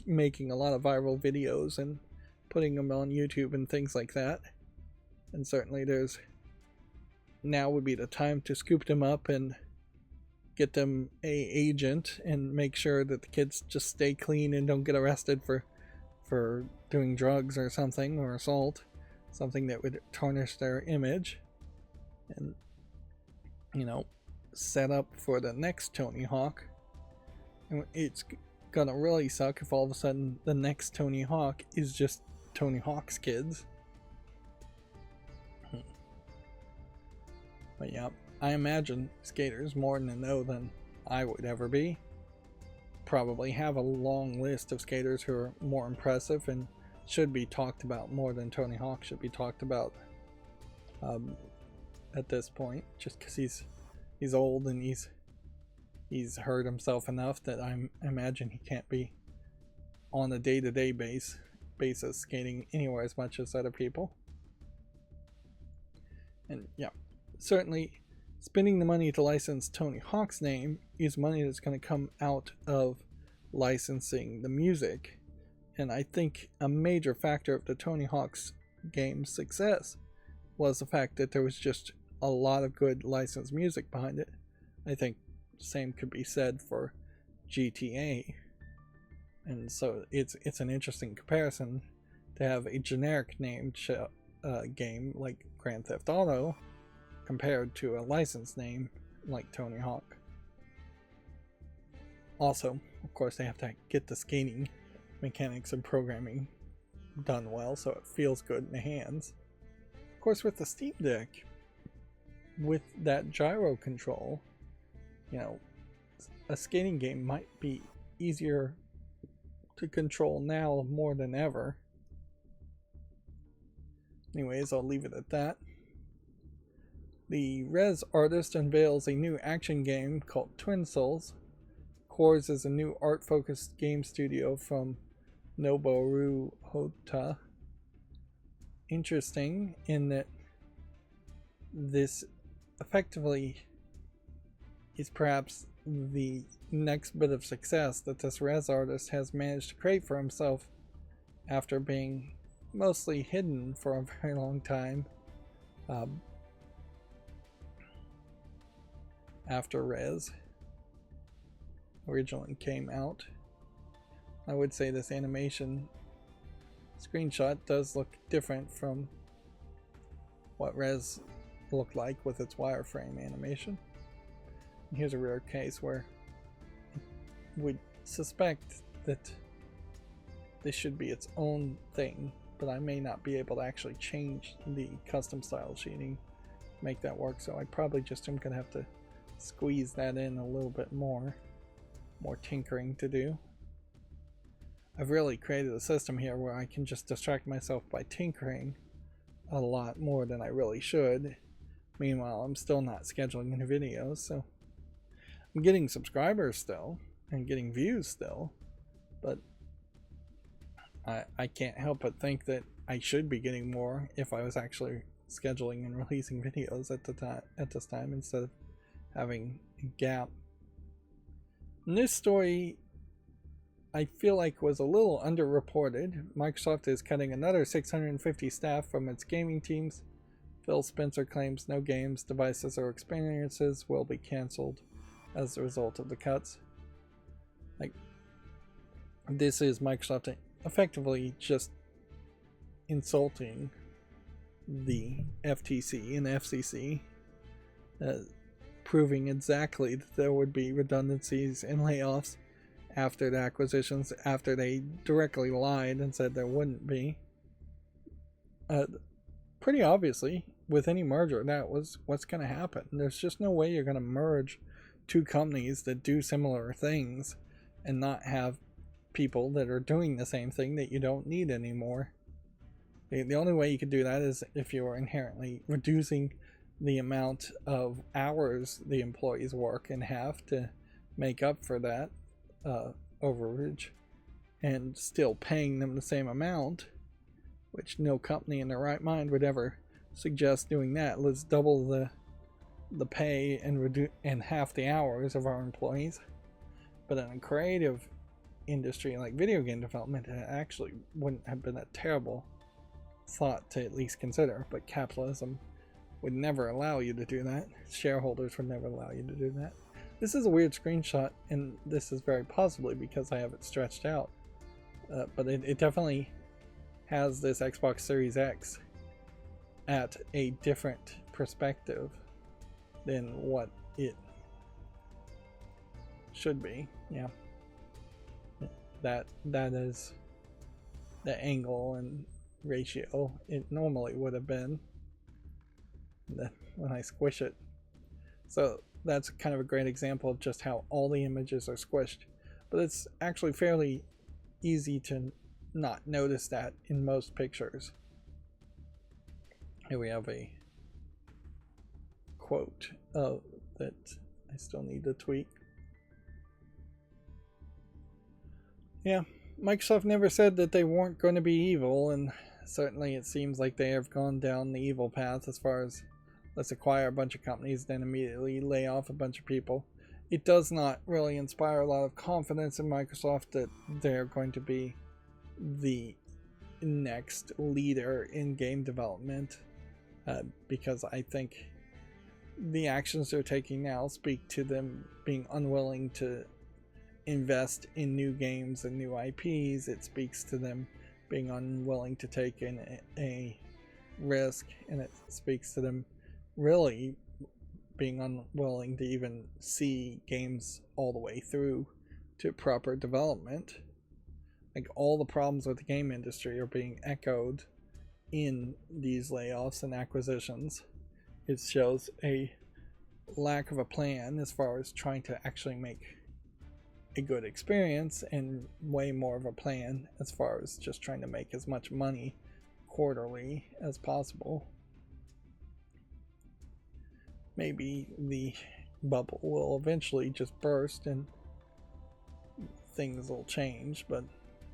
making a lot of viral videos and putting them on YouTube and things like that. And certainly now would be the time to scoop them up and get them a agent and make sure that the kids just stay clean and don't get arrested for doing drugs or something, or assault, something that would tarnish their image, and, you know, set up for the next Tony Hawk. And it's gonna really suck if all of a sudden the next Tony Hawk is just Tony Hawk's kids. But yeah, I imagine skaters more in the know than I would ever be probably have a long list of skaters who are more impressive and should be talked about more than Tony Hawk should be talked about at this point, just because he's old and he's hurt himself enough that I imagine he can't be on a day-to-day basis skating anywhere as much as other people. And yeah, certainly spending the money to license Tony Hawk's name is money that's going to come out of licensing the music. And I think a major factor of the Tony Hawk's game's success was the fact that there was just a lot of good licensed music behind it. I think the same could be said for GTA. And so it's an interesting comparison to have a generic named game like Grand Theft Auto compared to a licensed name like Tony Hawk. Also, of course, they have to get the skating mechanics and programming done well so it feels good in the hands. Of course, with the Steam Deck, with that gyro control, you know, a skating game might be easier to control now more than ever. Anyways, I'll leave it at that. The Rez artist unveils a new action game called Twin Souls. Cores is a new art-focused game studio from Noboru Hota. Interesting in that this effectively is perhaps the next bit of success that this Rez artist has managed to create for himself after being mostly hidden for a very long time. After Rez originally came out, I would say this animation screenshot does look different from what Rez looked like with its wireframe animation. And here's a rare case where I would suspect that this should be its own thing, but I may not be able to actually change the custom style sheeting, make that work, so I probably just am going to have to squeeze that in a little bit more tinkering to do. I've really created a system here where I can just distract myself by tinkering a lot more than I really should. Meanwhile, I'm still not scheduling any videos, so I'm getting subscribers still and getting views still, but I can't help but think that I should be getting more if I was actually scheduling and releasing videos at this time instead of having a gap. And this story, I feel like, was a little underreported. Microsoft is cutting another 650 staff from its gaming teams. Phil Spencer claims no games, devices, or experiences will be cancelled as a result of the cuts. Like, this is Microsoft effectively just insulting the FTC and FCC, proving exactly that there would be redundancies and layoffs after the acquisitions, after they directly lied and said there wouldn't be. Pretty obviously, with any merger, that was what's going to happen. There's just no way you're going to merge two companies that do similar things and not have people that are doing the same thing that you don't need anymore. The only way you could do that is if you were inherently reducing the amount of hours the employees work in half to make up for that overage, and still paying them the same amount, which no company in their right mind would ever suggest doing that. Let's double the pay and half the hours of our employees. But in a creative industry like video game development, it actually wouldn't have been a terrible thought to at least consider. But capitalism would never allow you to do that. Shareholders would never allow you to do that. This is a weird screenshot, and this is very possibly because I have it stretched out. But it definitely has this Xbox Series X at a different perspective than what it should be. Yeah, that is the angle and ratio it normally would have been when I squish it. So that's kind of a great example of just how all the images are squished, but it's actually fairly easy to not notice that in most pictures. Here we have a quote that I still need to tweak. Yeah, Microsoft never said that they weren't going to be evil, and certainly it seems like they have gone down the evil path as far as let's acquire a bunch of companies, then immediately lay off a bunch of people. It does not really inspire a lot of confidence in Microsoft that they're going to be the next leader in game development, because I think the actions they're taking now speak to them being unwilling to invest in new games and new IPs. It speaks to them being unwilling to take in a risk, and it speaks to them really being unwilling to even see games all the way through to proper development. Like, all the problems with the game industry are being echoed in these layoffs and acquisitions. It shows a lack of a plan as far as trying to actually make a good experience, and way more of a plan as far as just trying to make as much money quarterly as possible. Maybe the bubble will eventually just burst and things will change, but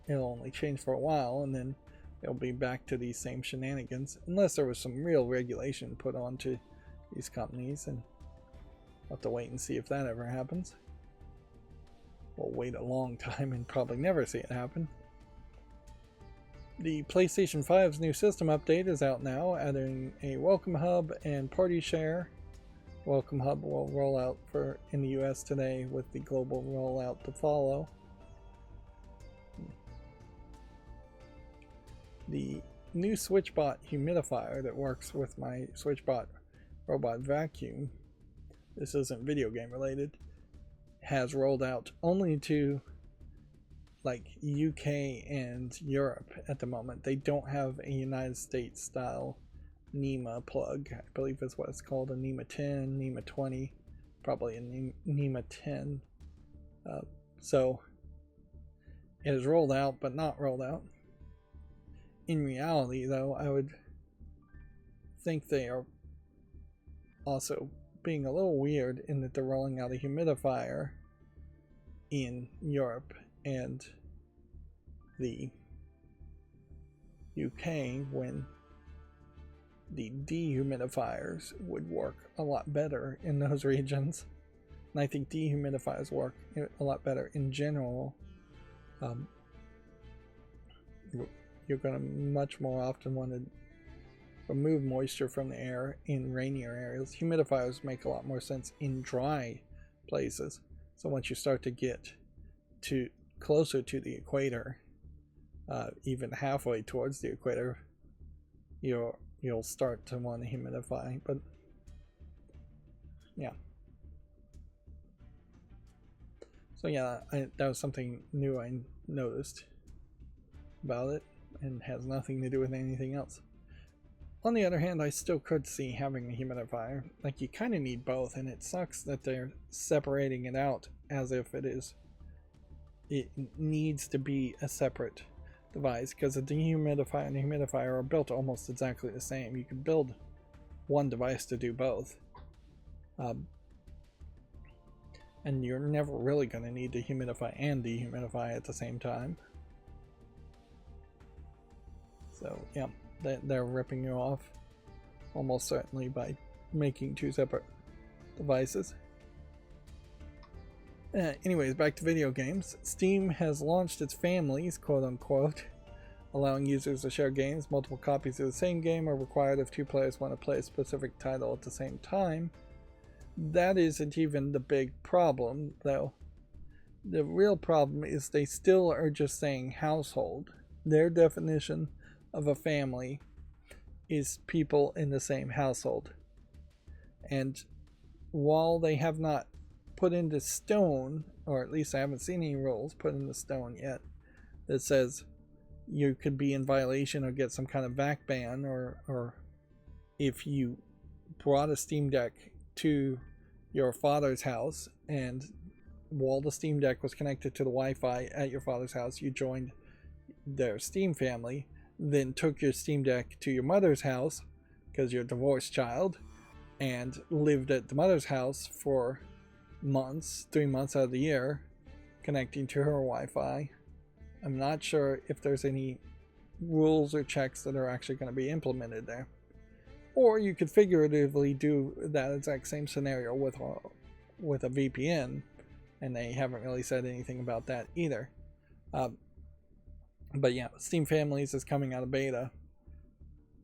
it'll only change for a while, and then it'll be back to these same shenanigans, unless there was some real regulation put onto these companies, and we'll have to wait and see if that ever happens. We'll wait a long time and probably never see it happen. The PlayStation 5's new system update is out now, adding a Welcome Hub and Party Share. Welcome Hub will roll out in the US today, with the global rollout to follow. The new SwitchBot humidifier that works with my SwitchBot robot vacuum, this isn't video game related, has rolled out only to like UK and Europe at the moment. They don't have a United States style NEMA plug. I believe that's what it's called, a NEMA 10, NEMA 20, probably a NEMA 10. So it is rolled out, but not rolled out. In reality, though, I would think they are also being a little weird in that they're rolling out a humidifier in Europe and the UK when the dehumidifiers would work a lot better in those regions. And I think dehumidifiers work a lot better in general. You're going to much more often want to remove moisture from the air in rainier areas. Humidifiers make a lot more sense in dry places. So once you start to get to closer to the equator, even halfway towards the equator, you'll start to want to humidify. But yeah. So yeah, that was something new I noticed about it, and has nothing to do with anything else. On the other hand, I still could see having a humidifier. Like, you kind of need both, and it sucks that they're separating it out as if it needs to be a separate device, because a dehumidifier and a humidifier are built almost exactly the same. You could build one device to do both. And you're never really going to need to humidify and dehumidify at the same time. So yeah, they're ripping you off almost certainly by making two separate devices. Anyways, back to video games. Steam has launched its families, quote unquote, allowing users to share games. Multiple copies of the same game are required if two players want to play a specific title at the same time. That isn't even the big problem, though. The real problem is they still are just saying household. Their definition of a family is people in the same household. And while they have not put into stone, or at least I haven't seen any rules put into stone yet, that says you could be in violation or get some kind of VAC ban, or if you brought a Steam Deck to your father's house and while the Steam Deck was connected to the Wi-Fi at your father's house, you joined their Steam family, then took your Steam Deck to your mother's house because you're a divorced child, and lived at the mother's house for months, 3 months out of the year, connecting to her Wi-Fi. I'm not sure if there's any rules or checks that are actually going to be implemented there. Or you could figuratively do that exact same scenario with a VPN, and they haven't really said anything about that either. But yeah, Steam Families is coming out of beta,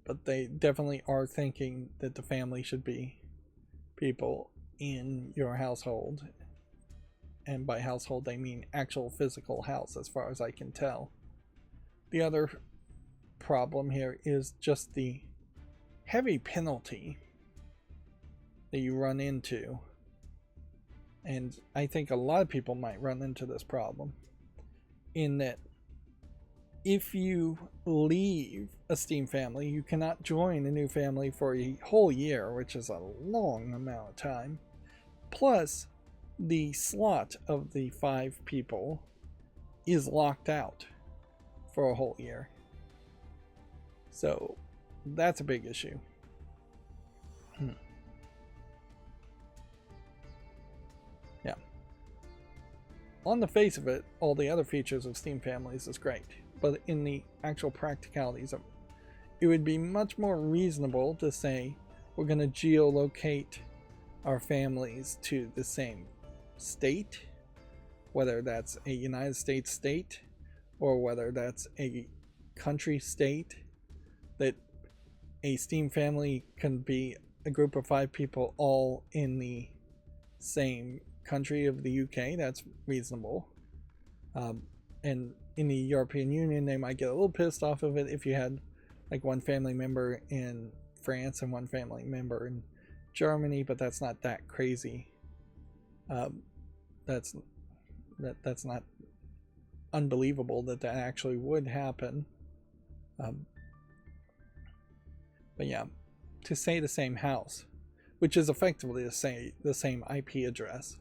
but they definitely are thinking that the family should be people in your household, and by household they mean actual physical house, as far as I can tell. The other problem here is just the heavy penalty that you run into, and I think a lot of people might run into this problem, in that if you leave a Steam family, you cannot join a new family for a whole year, which is a long amount of time. Plus, the slot of the 5 people is locked out for a whole year. So that's a big issue. Yeah. On the face of it, all the other features of Steam Families is great. But in the actual practicalities of it, it would be much more reasonable to say we're going to geolocate our families to the same state, whether that's a United States state or whether that's a country state, that a Steam family can be a group of 5 people all in the same country of the UK. That's reasonable. And in the European Union, they might get a little pissed off of it if you had like one family member in France and one family member in Germany, but that's not that crazy. that's not unbelievable that actually would happen. But yeah, to say the same house, which is effectively the same IP address,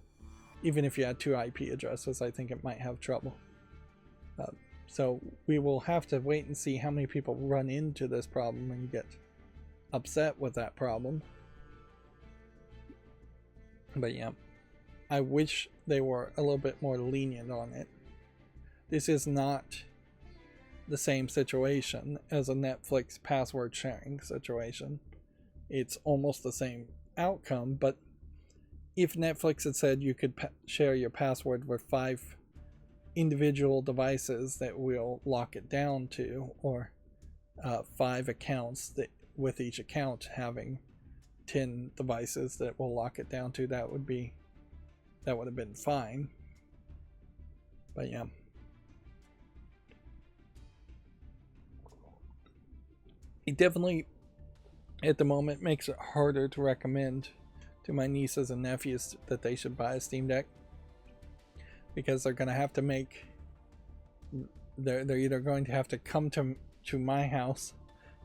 even if you had two IP addresses, I think it might have trouble. So we will have to wait and see how many people run into this problem and get upset with that problem. But yeah, I wish they were a little bit more lenient on it. This is not the same situation as a Netflix password sharing situation. It's almost the same outcome, but if Netflix had said you could share your password with 5 individual devices that will lock it down to, or 5 accounts that with each account having 10 devices that will lock it down to, that would have been fine. But yeah, it definitely at the moment makes it harder to recommend to my nieces and nephews that they should buy a Steam Deck, because they're going to have to they're either going to have to come to my house,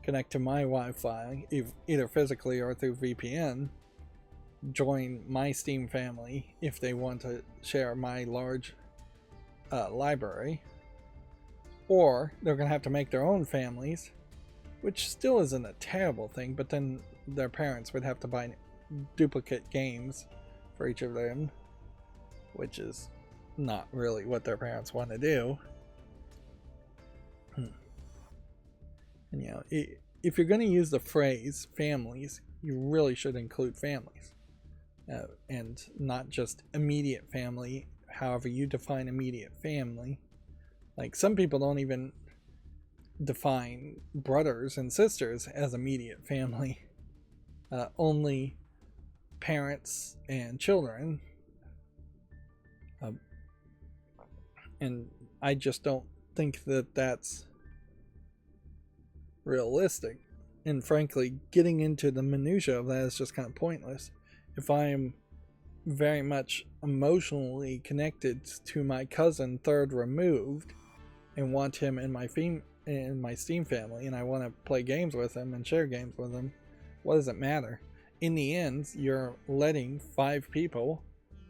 connect to my Wi-Fi either physically or through VPN, join my Steam family if they want to share my large library, or they're going to have to make their own families, which still isn't a terrible thing, but then their parents would have to buy duplicate games for each of them, which is not really what their parents want to do. And you know, if you're going to use the phrase families, you really should include families, and not just immediate family, however you define immediate family. Like, some people don't even define brothers and sisters as immediate family. Only parents and children. And I just don't think that that's realistic. And frankly, getting into the minutia of that is just kind of pointless. If I am very much emotionally connected to my cousin third removed and want him in my Steam family, and I want to play games with him and share games with him, what does it matter? In the end, you're letting 5 people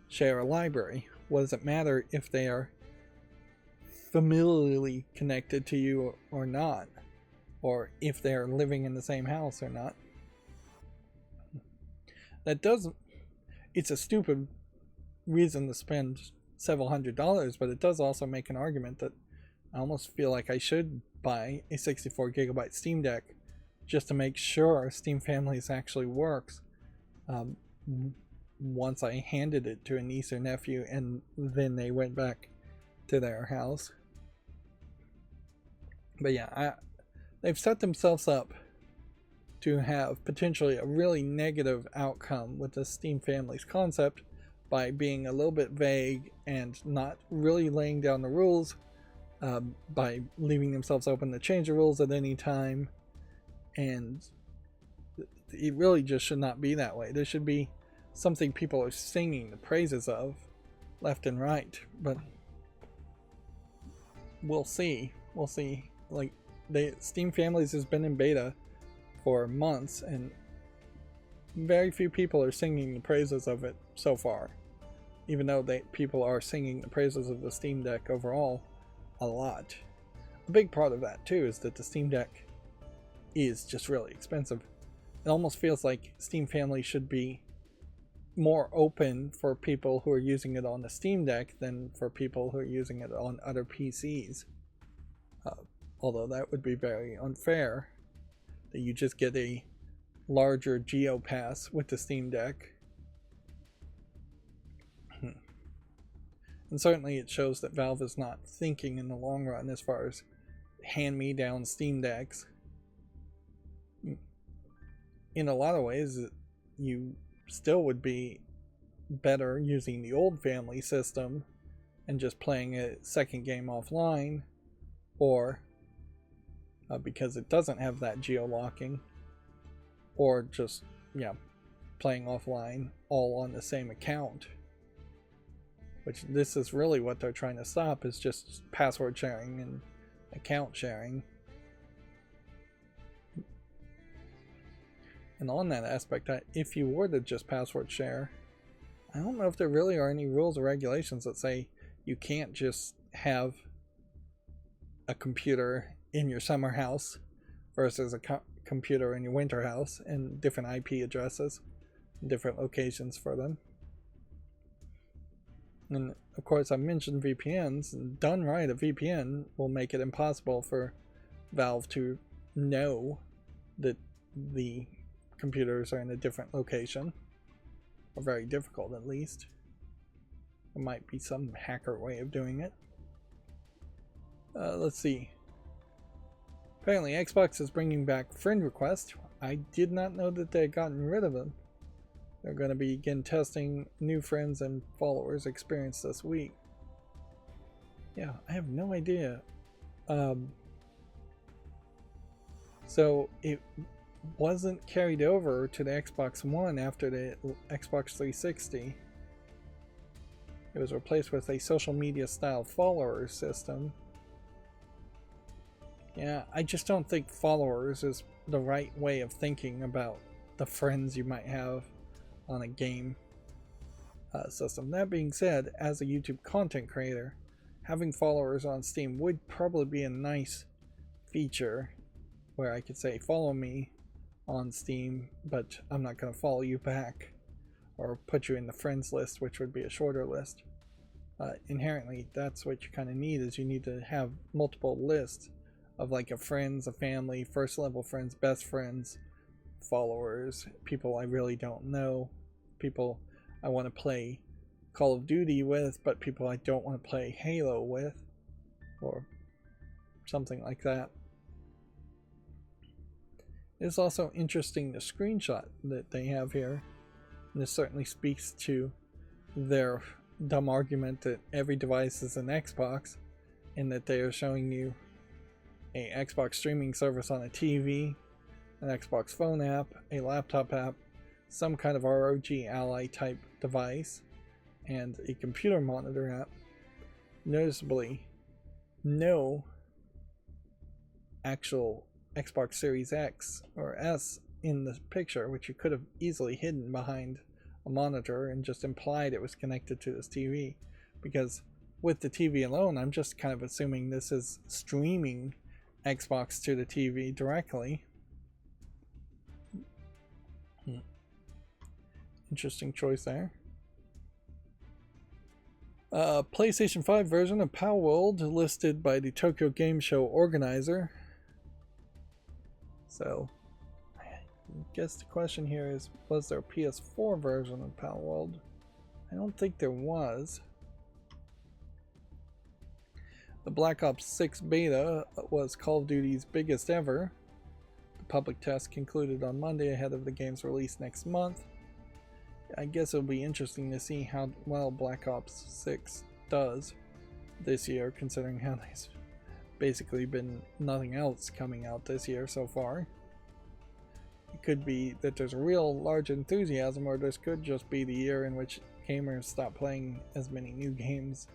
share a library. What does it matter if they are familially connected to you or not, or if they're living in the same house or not? It's a stupid reason to spend several $100s, but it does also make an argument that I almost feel like I should buy a 64GB Steam Deck just to make sure Steam Families actually works once I handed it to a niece or nephew and then they went back to their house. But yeah, they've set themselves up to have potentially a really negative outcome with the Steam Families concept by being a little bit vague and not really laying down the rules, by leaving themselves open to change the rules at any time. And it really just should not be that way. There should be something people are singing the praises of left and right, but we'll see. Like, Steam Families has been in beta for months, and very few people are singing the praises of it so far, even though people are singing the praises of the Steam Deck overall a lot. A big part of that too is that the Steam Deck is just really expensive. It almost feels like Steam Family should be more open for people who are using it on the Steam Deck than for people who are using it on other PCs. Although that would be very unfair, that you just get a larger Geo Pass with the Steam Deck. And certainly it shows that Valve is not thinking in the long run as far as hand-me-down Steam Decks. In a lot of ways, you still would be better using the old family system and just playing a second game offline, or because it doesn't have that geo-locking, or just playing offline all on the same account, which this is really what they're trying to stop, is just password sharing and account sharing. And on that aspect, if you were to just password share, I don't know if there really are any rules or regulations that say you can't just have a computer in your summer house versus a computer in your winter house, and different IP addresses, different locations for them. And of course, I mentioned VPNs, and done right, a VPN will make it impossible for Valve to know that the computers are in a different location, or very difficult at least. There might be some hacker way of doing it. Let's see. Apparently Xbox is bringing back friend requests. I did not know that they had gotten rid of them. They're going to begin testing new friends and followers experience this week. Yeah, I have no idea. So it wasn't carried over to the Xbox One after the Xbox 360. It was replaced with a social media style follower system. Yeah, I just don't think followers is the right way of thinking about the friends you might have on a game system. That being said, as a YouTube content creator, having followers on Steam would probably be a nice feature where I could say, follow me on Steam, but I'm not going to follow you back, or put you in the friends list, which would be a shorter list. Inherently, that's what you kind of need, is you need to have multiple lists of like a friends, a family, first level friends, best friends, followers, people I really don't know, people I want to play Call of Duty with, but people I don't want to play Halo with, or something like that. It's also interesting, the screenshot that they have here, and this certainly speaks to their dumb argument that every device is an Xbox, and that they are showing you a Xbox streaming service on a TV, an Xbox phone app, a laptop app, some kind of ROG Ally type device, and a computer monitor app. Noticeably, no actual Xbox Series X or S in the picture, which you could have easily hidden behind a monitor and just implied it was connected to this TV, because with the TV alone, I'm just kind of assuming this is streaming Xbox to the TV directly. Interesting choice there. PlayStation 5 version of Palworld listed by the Tokyo Game Show organizer. So, I guess the question here is, was there a PS4 version of Palworld? I don't think there was. The Black Ops 6 beta was Call of Duty's biggest ever. The public test concluded on Monday ahead of the game's release next month. I guess it'll be interesting to see how well Black Ops 6 does this year, considering how there's basically been nothing else coming out this year so far. It could be that there's a real large enthusiasm, or this could just be the year in which gamers stop playing as many new games,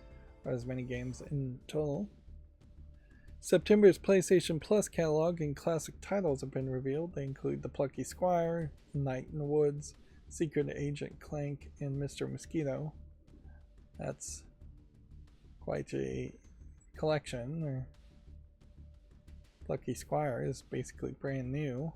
or as many games in total. September's PlayStation Plus catalog and classic titles have been revealed. They include The Plucky Squire, Night in the Woods, Secret Agent Clank, and Mr. Mosquito. That's quite a collection. Plucky Squire is basically brand new.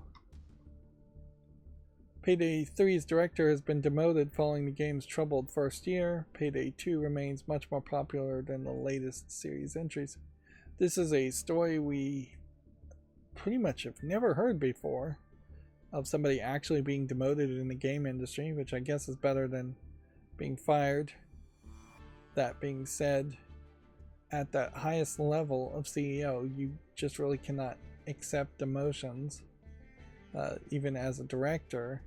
Payday 3's director has been demoted following the game's troubled first year. Payday 2 remains much more popular than the latest series entries. This is a story we pretty much have never heard before, of somebody actually being demoted in the game industry, which I guess is better than being fired. That being said, at that highest level of CEO, you just really cannot accept demotions, even as a director.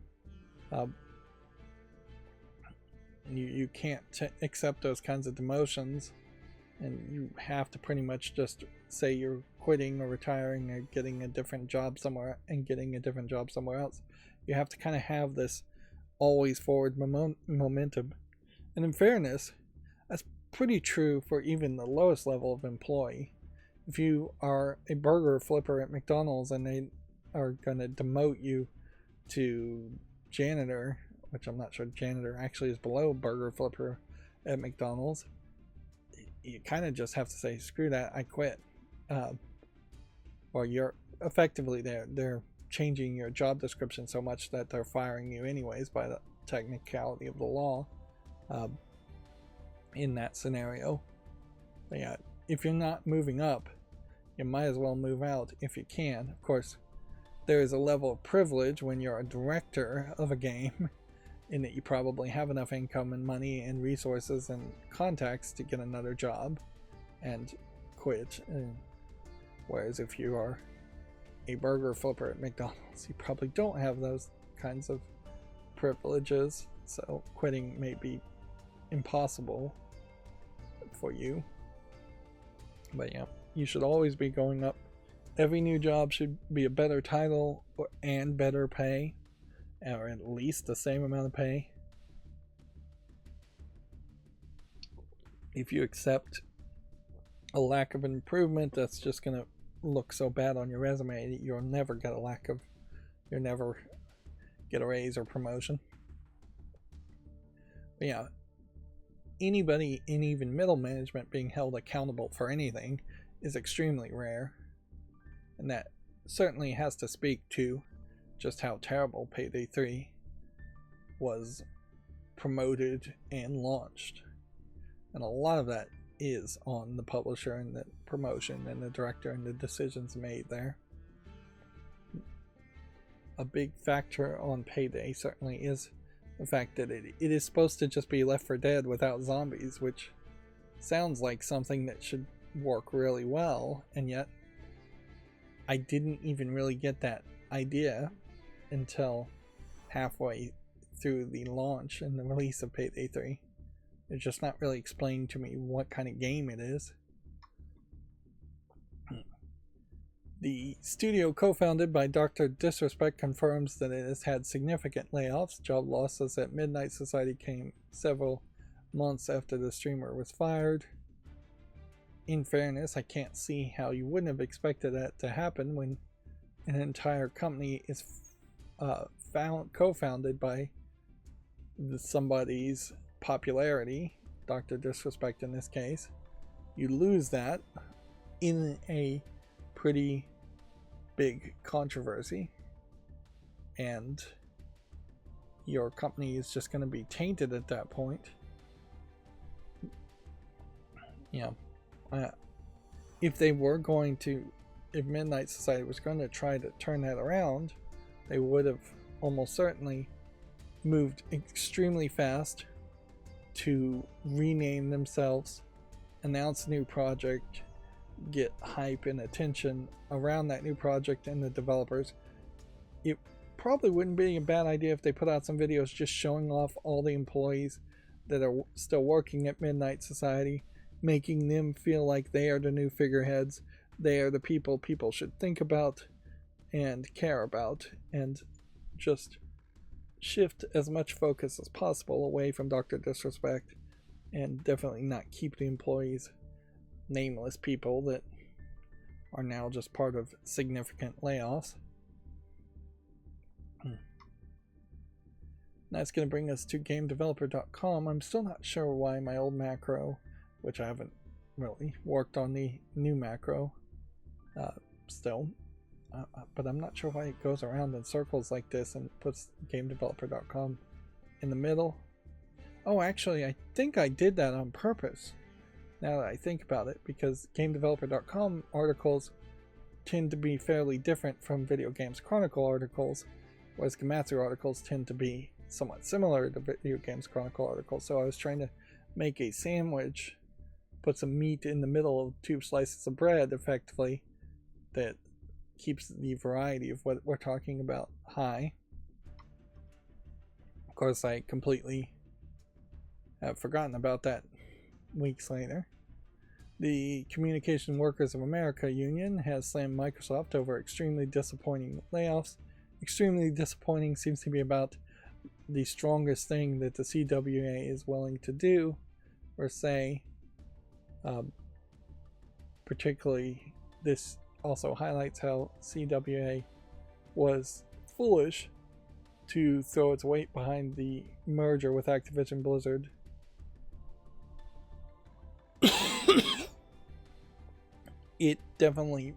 You can't accept those kinds of demotions, and you have to pretty much just say you're quitting or retiring or getting a different job somewhere else. You have to kind of have this always forward momentum. And in fairness, that's pretty true for even the lowest level of employee. If you are a burger flipper at McDonald's and they are going to demote you to janitor, which I'm not sure janitor actually is below burger flipper at McDonald's, you kind of just have to say, screw that, I quit. Or you're effectively, they're changing your job description so much that they're firing you anyways by the technicality of the law in that scenario. But yeah, if you're not moving up, you might as well move out if you can. Of course, there is a level of privilege when you're a director of a game, in that you probably have enough income and money and resources and contacts to get another job and quit. Whereas if you are a burger flipper at McDonald's, you probably don't have those kinds of privileges, so quitting may be impossible for you. But yeah, you should always be going up. Every new job should be a better title and better pay, or at least the same amount of pay. If you accept a lack of improvement, that's just going to look so bad on your resume, you'll never get you'll never get a raise or promotion. But yeah, anybody in even middle management being held accountable for anything is extremely rare, and that certainly has to speak to just how terrible Payday 3 was promoted and launched. And a lot of that is on the publisher and the promotion and the director and the decisions made there. A big factor on Payday certainly is the fact that it is supposed to just be Left 4 Dead without zombies, which sounds like something that should work really well, and yet I didn't even really get that idea until halfway through the launch and the release of Payday 3. It's just not really explained to me what kind of game it is. The studio, co-founded by Dr. Disrespect, confirms that it has had significant layoffs. Job losses at Midnight Society came several months after the streamer was fired. In fairness, I can't see how you wouldn't have expected that to happen when an entire company is co-founded by somebody's popularity, Dr. Disrespect in this case. You lose that in a pretty big controversy, and your company is just going to be tainted at that point. Yeah. If Midnight Society was going to try to turn that around, they would have almost certainly moved extremely fast to rename themselves, announce a new project, get hype and attention around that new project and the developers. It probably wouldn't be a bad idea if they put out some videos just showing off all the employees that are still working at Midnight Society, making them feel like they are the new figureheads, they are the people should think about and care about, and just shift as much focus as possible away from Dr. Disrespect, and definitely not keep the employees nameless people that are now just part of significant layoffs. That's going to bring us to GameDeveloper.com. I'm still not sure why my old macro, which I haven't really worked on the new macro still, but I'm not sure why it goes around in circles like this and puts GameDeveloper.com in the middle. Oh, actually, I think I did that on purpose, now that I think about it, because GameDeveloper.com articles tend to be fairly different from Video Games Chronicle articles, whereas Gematsu articles tend to be somewhat similar to Video Games Chronicle articles. So I was trying to make a sandwich, put some meat in the middle of 2 slices of bread, effectively, that keeps the variety of what we're talking about high. Of course, I completely have forgotten about that weeks later. The Communication Workers of America Union has slammed Microsoft over extremely disappointing layoffs. Extremely disappointing seems to be about the strongest thing that the CWA is willing to do or say Particularly, this also highlights how CWA was foolish to throw its weight behind the merger with Activision Blizzard. It definitely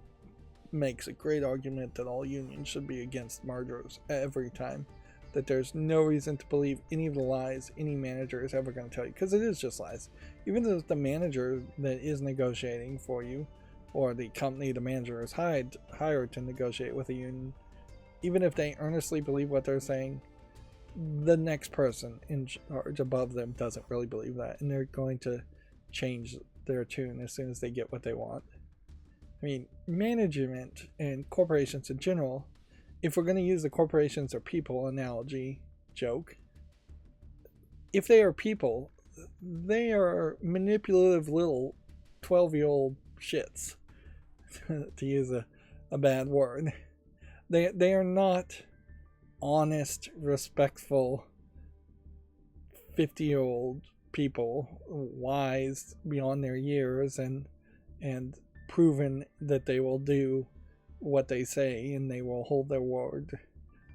makes a great argument that all unions should be against mergers every time. That there's no reason to believe any of the lies any manager is ever going to tell you, because it is just lies. Even though the manager that is negotiating for you, or the company the manager is hired to negotiate with a union, even if they earnestly believe what they're saying, the next person in charge above them doesn't really believe that, and they're going to change their tune as soon as they get what they want. I mean, management and corporations in general, if we're going to use the corporations or people analogy joke, if they are people, they are manipulative little 12-year-old shits, to use a bad word. They are not honest, respectful 50-year-old people, wise beyond their years and proven that they will do what they say and they will hold their word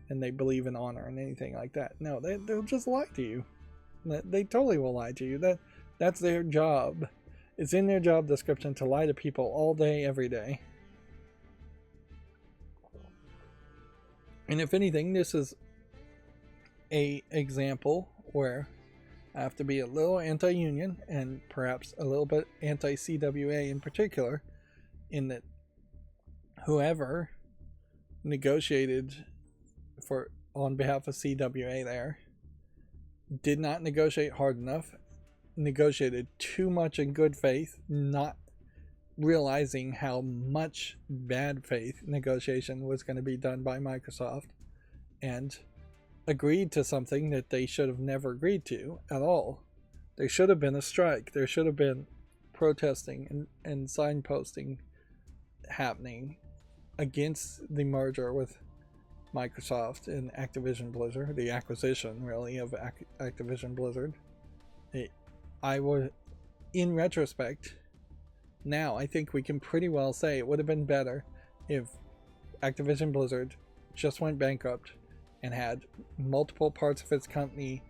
and they believe in honor and anything like that. No, they'll just lie to you. They totally will lie to you. That's their job. It's in their job description to lie to people all day, every day. And if anything, this is a example where I have to be a little anti-union and perhaps a little bit anti-CWA in particular, in that whoever negotiated on behalf of CWA there did not negotiate hard enough, negotiated too much in good faith, not realizing how much bad faith negotiation was going to be done by Microsoft, and agreed to something that they should have never agreed to at all. There should have been a strike. There should have been protesting and signposting happening against the merger with Microsoft and Activision Blizzard, the acquisition really of Activision Blizzard. I would, in retrospect, now I think we can pretty well say it would have been better if Activision Blizzard just went bankrupt and had multiple parts of its company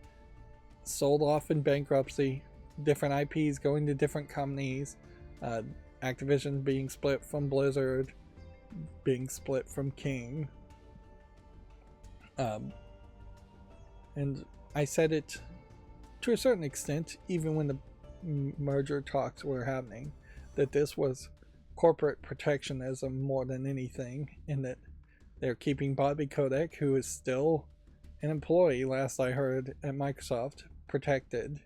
sold off in bankruptcy, different IPs going to different companies, Activision being split from Blizzard, being split from King. And I said it to a certain extent, even when the merger talks were happening, that this was corporate protectionism more than anything, and that they're keeping Bobby Kotick, who is still an employee, last I heard, at Microsoft, protected.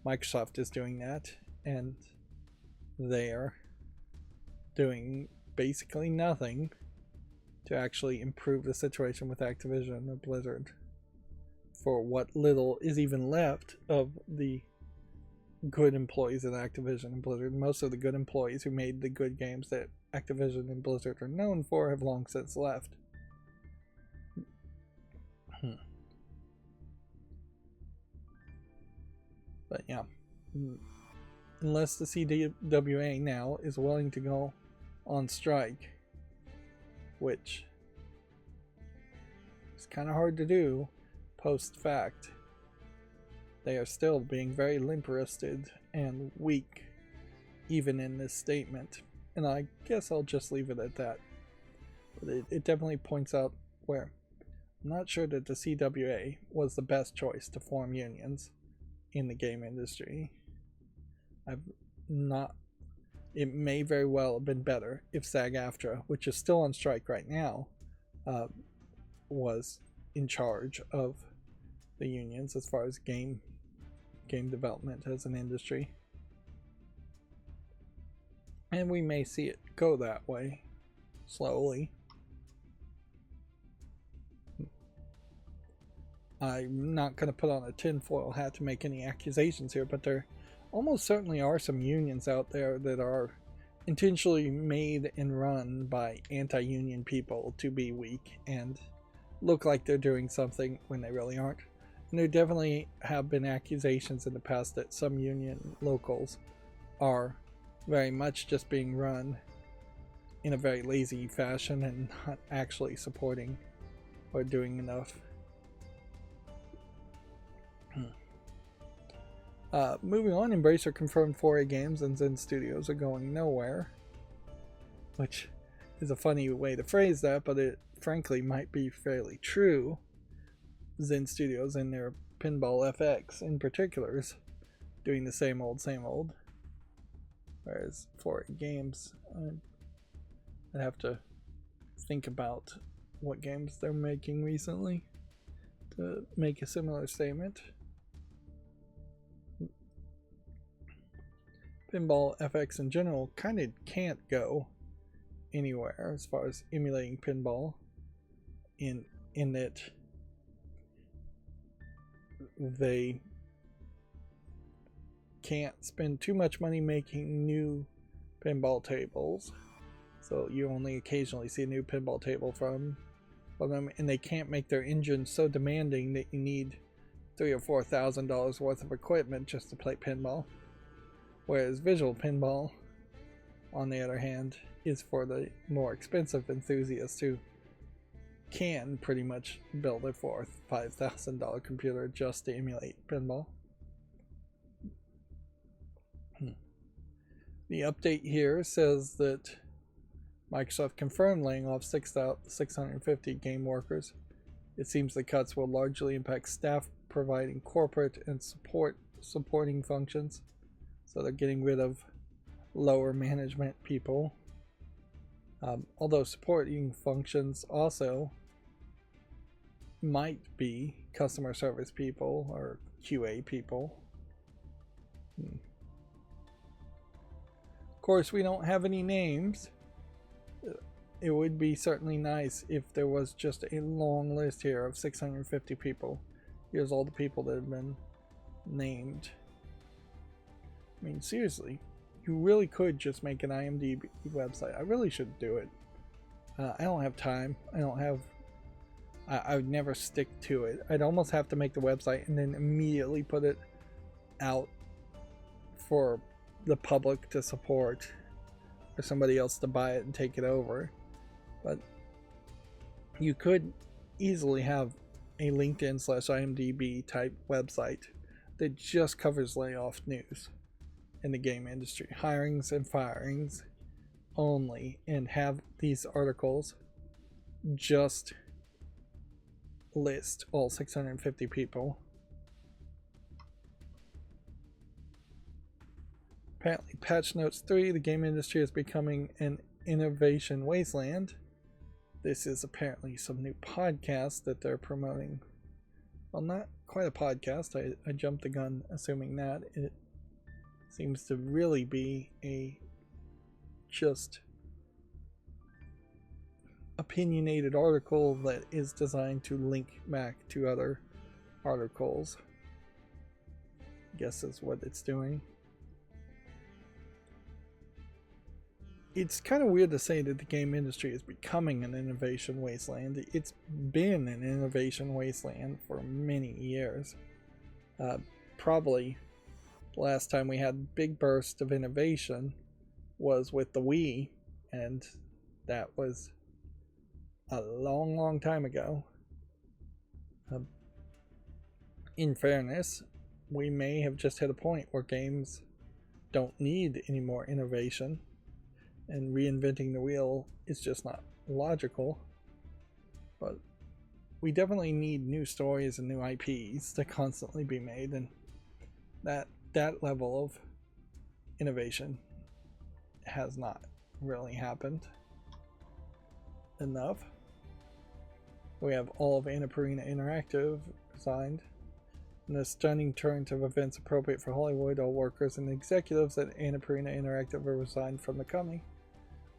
Microsoft is doing that, and they're doing basically nothing to actually improve the situation with Activision or Blizzard for what little is even left of the good employees at Activision and Blizzard. Most of the good employees who made the good games that Activision and Blizzard are known for have long since left. But yeah, unless the CWA now is willing to go on strike, which is kind of hard to do post fact, they are still being very limp-wristed and weak even in this statement, and I guess I'll just leave it at that. But it definitely points out where I'm not sure that the CWA was the best choice to form unions in the game industry. It may very well have been better if SAG-AFTRA, which is still on strike right now, was in charge of the unions as far as game development as an industry. And we may see it go that way slowly. I'm not going to put on a tinfoil hat to make any accusations here, but there almost certainly are some unions out there that are intentionally made and run by anti-union people to be weak and look like they're doing something when they really aren't. And there definitely have been accusations in the past that some union locals are very much just being run in a very lazy fashion and not actually supporting or doing enough. Moving on, Embracer confirmed 4A Games and Zen Studios are going nowhere, which is a funny way to phrase that, but it frankly might be fairly true. Zen Studios and their Pinball FX in particular is doing the same old, whereas 4A Games, I'd have to think about what games they're making recently to make a similar statement. Pinball FX in general kind of can't go anywhere as far as emulating pinball, in that they can't spend too much money making new pinball tables, so you only occasionally see a new pinball table from them, and they can't make their engine so demanding that you need $3,000 or $4,000 worth of equipment just to play pinball. Whereas visual pinball, on the other hand, is for the more expensive enthusiasts who can pretty much build a $4,000 or $5,000 computer just to emulate pinball. The update here says that Microsoft confirmed laying off 650 game workers. It seems the cuts will largely impact staff providing corporate and supporting functions. So they're getting rid of lower management people. Although supporting functions also might be customer service people or QA people. Of course, we don't have any names. It would be certainly nice if there was just a long list here of 650 people. Here's all the people that have been named. I mean, seriously, you really could just make an IMDb website. I really should do it. I don't have time. I would never stick to it. I'd almost have to make the website and then immediately put it out for the public to support, or somebody else to buy it and take it over. But you could easily have a LinkedIn/IMDb type website that just covers layoff news in the game industry, hirings and firings only, and have these articles just list all 650 people. Apparently, patch notes 3, the game industry is becoming an innovation wasteland. This is apparently some new podcast that they're promoting. Well, not quite a podcast. I jumped the gun assuming that. It seems to really be a just opinionated article that is designed to link back to other articles. I guess that's what it's doing. It's kind of weird to say that the game industry is becoming an innovation wasteland. It's been an innovation wasteland for many years. Probably the last time we had a big burst of innovation was with the Wii, and that was a long time ago. In fairness, we may have just hit a point where games don't need any more innovation, and reinventing the wheel is just not logical. But we definitely need new stories and new IPs to constantly be made, and that level of innovation has not really happened enough. We have all of Annapurna Interactive resigned. In a stunning turn of events appropriate for Hollywood, all workers and executives at Annapurna Interactive are resigned from the company.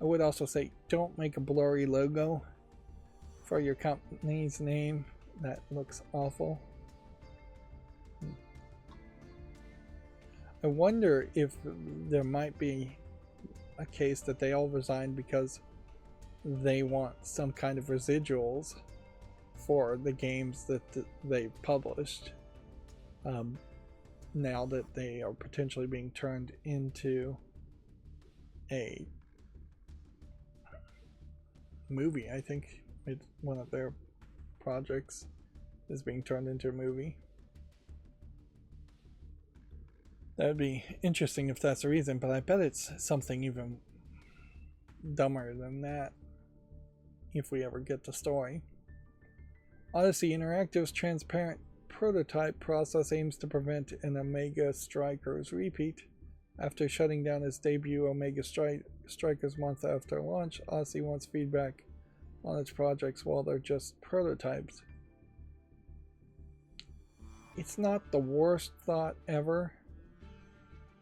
I would also say, don't make a blurry logo for your company's name. That looks awful. I wonder if there might be a case that they all resigned because they want some kind of residuals for the games that they've published, now that they are potentially being turned into a movie. I think it's one of their projects is being turned into a movie. That would be interesting if that's the reason, but I bet it's something even dumber than that if we ever get the story. Odyssey Interactive's transparent prototype process aims to prevent an Omega Strikers repeat. After shutting down its debut Omega Strikers month after launch, Odyssey wants feedback on its projects while they're just prototypes. It's not the worst thought ever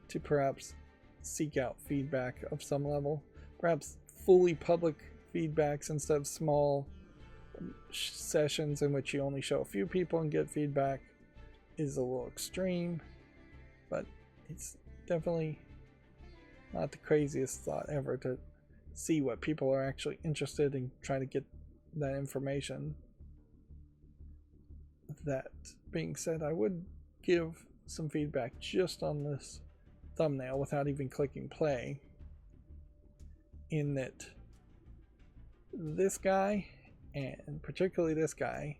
to perhaps seek out feedback of some level. Perhaps fully public feedbacks instead of small sessions in which you only show a few people and get feedback is a little extreme, but it's definitely not the craziest thought ever to see what people are actually interested in, trying to get that information. That being said, I would give some feedback just on this thumbnail without even clicking play, in that this guy, and particularly this guy,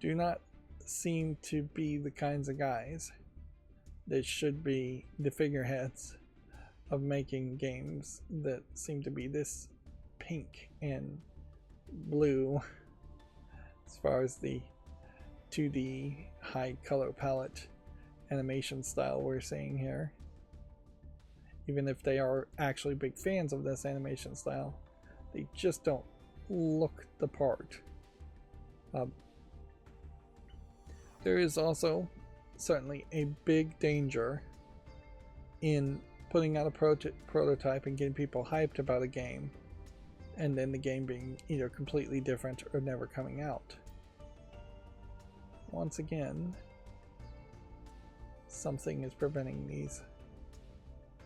do not seem to be the kinds of guys that should be the figureheads of making games that seem to be this pink and blue as far as the 2D high color palette animation style we're seeing here. Even if they are actually big fans of this animation style, they just don't look the part. There is also certainly a big danger in putting out a prototype and getting people hyped about a game, and then the game being either completely different or never coming out. Once again, something is preventing these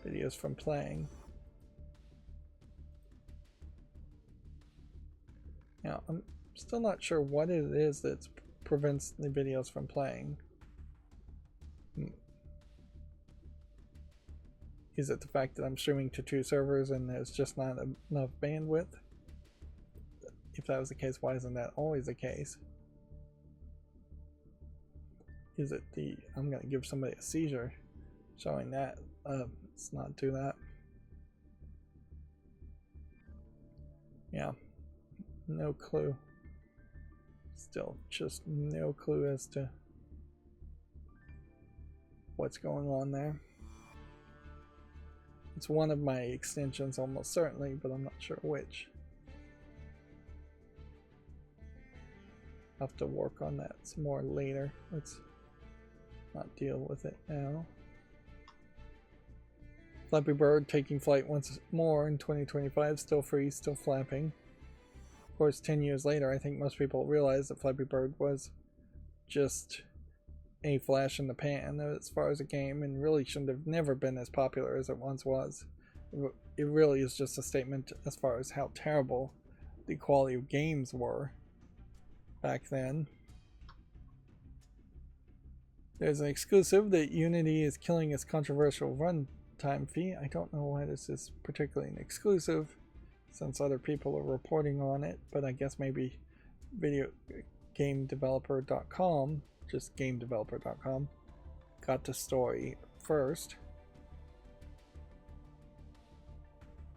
videos from playing. Now, I'm still not sure what it is that prevents the videos from playing. Is it the fact that I'm streaming to 2 servers and there's just not enough bandwidth? If that was the case, why isn't that always the case? Is it the I'm gonna give somebody a seizure showing that? Let's not do that. Yeah, no clue. Still just no clue as to what's going on there. It's one of my extensions almost certainly, but I'm not sure which. I'll have to work on that some more later. Let's not deal with it now. Flappy Bird taking flight once more in 2025, still free, still flapping. Of course, 10 years later, I think most people realize that Flappy Bird was just a flash in the pan as far as a game, and really shouldn't have never been as popular as it once was. It really is just a statement as far as how terrible the quality of games were back then. There's an exclusive that Unity is killing its controversial runtime fee. I don't know why this is particularly an exclusive, since other people are reporting on it, but I guess maybe videogamedeveloper.com, just gamedeveloper.com, got the story first.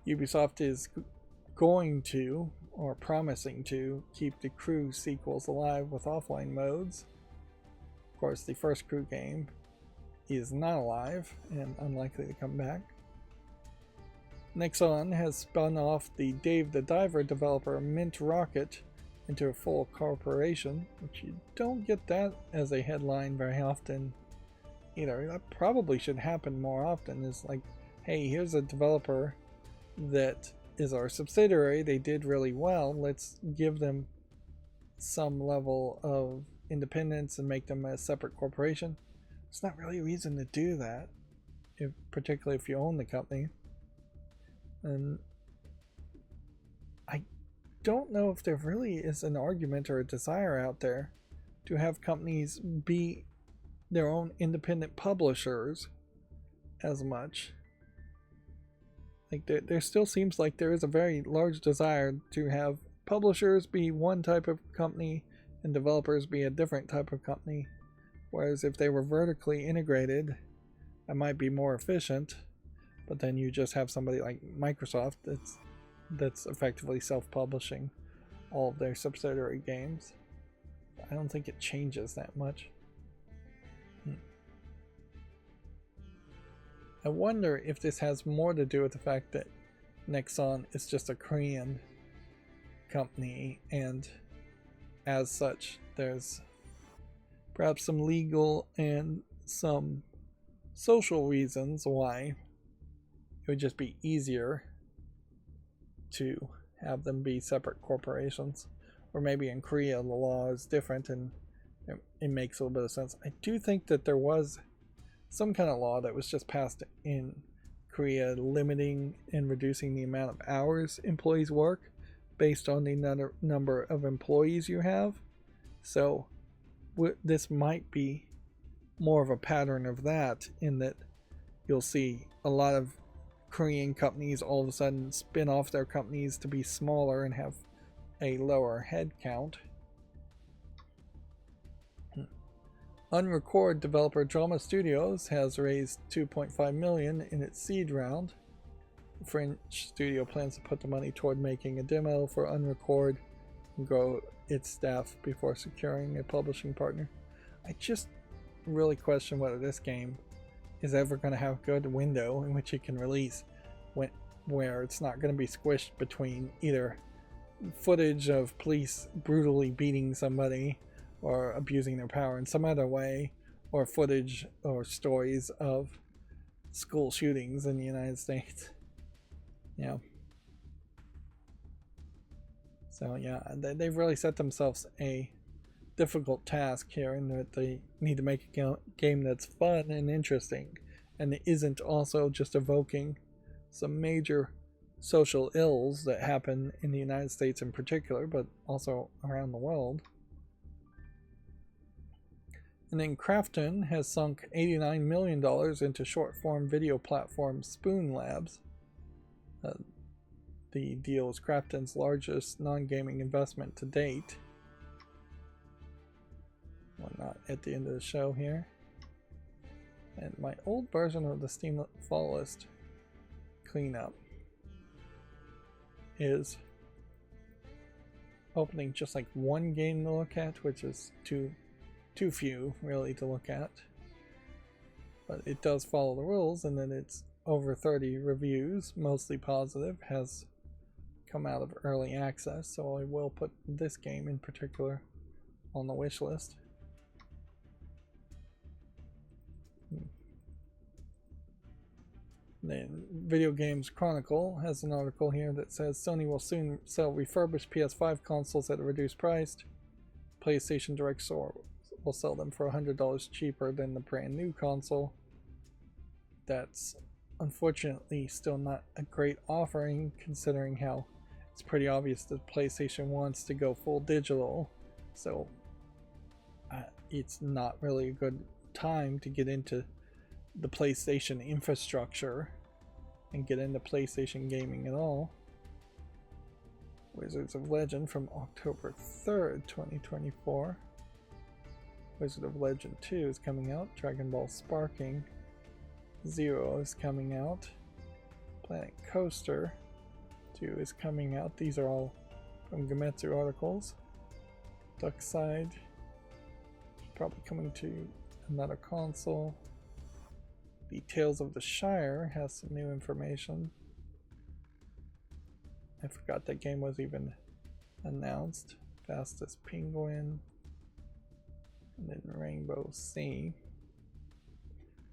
Ubisoft is going to, or promising to, keep the Crew sequels alive with offline modes. Of course, the first Crew game is not alive and unlikely to come back. Nexon has spun off the Dave the Diver developer Mint Rocket into a full corporation, which you don't get that as a headline very often either. That probably should happen more often. Is like, hey, here's a developer that is our subsidiary, they did really well, let's give them some level of independence and make them a separate corporation. It's not really a reason to do that, particularly if you own the company. And I don't know if there really is an argument or a desire out there to have companies be their own independent publishers as much. Like there still seems like there is a very large desire to have publishers be one type of company and developers be a different type of company. Whereas if they were vertically integrated, that might be more efficient. But then you just have somebody like Microsoft that's effectively self-publishing all of their subsidiary games. I don't think it changes that much. I wonder if this has more to do with the fact that Nexon is just a Korean company, and as such there's perhaps some legal and some social reasons why it would just be easier to have them be separate corporations. Or maybe in Korea the law is different and it makes a little bit of sense. I do think that there was some kind of law that was just passed in Korea limiting and reducing the amount of hours employees work based on the number of employees you have. So this might be more of a pattern of that, in that you'll see a lot of Korean companies all of a sudden spin off their companies to be smaller and have a lower head count. Unrecord developer Drama Studios has raised $2.5 million in its seed round. The French studio plans to put the money toward making a demo for Unrecord and grow its staff before securing a publishing partner. I just really question whether this game is ever going to have a good window in which it can release, where it's not going to be squished between either footage of police brutally beating somebody or abusing their power in some other way, or footage or stories of school shootings in the United States. Yeah. So yeah, they've really set themselves a difficult task here, in that they need to make a game that's fun and interesting, and it isn't also just evoking some major social ills that happen in the United States in particular, but also around the world. And then Krafton has sunk $89 million into short-form video platform Spoon Labs. The deal is Krafton's largest non-gaming investment to date. We're not at the end of the show here. And my old version of the Steam Fall List cleanup is opening just like one game to look at, which is too few really to look at, but it does follow the rules, and then it's over 30 reviews, mostly positive, has come out of early access, so I will put this game in particular on the wish list. Then Video Games Chronicle has an article here that says Sony will soon sell refurbished PS5 consoles at a reduced price. PlayStation Direct Store will sell them for $100 cheaper than the brand new console. That's unfortunately still not a great offering, considering how it's pretty obvious that PlayStation wants to go full digital, so it's not really a good time to get into the PlayStation infrastructure and get into PlayStation gaming at all. Wizards of Legend from October 3rd, 2024. Wizard of Legend 2 is coming out. Dragon Ball Sparking Zero is coming out. Planet Coaster 2 is coming out. These are all from Gametsu articles. Duckside probably coming to another console. The Tales of the Shire has some new information. I forgot that game was even announced. Fastest Penguin. And then Rainbow Sea.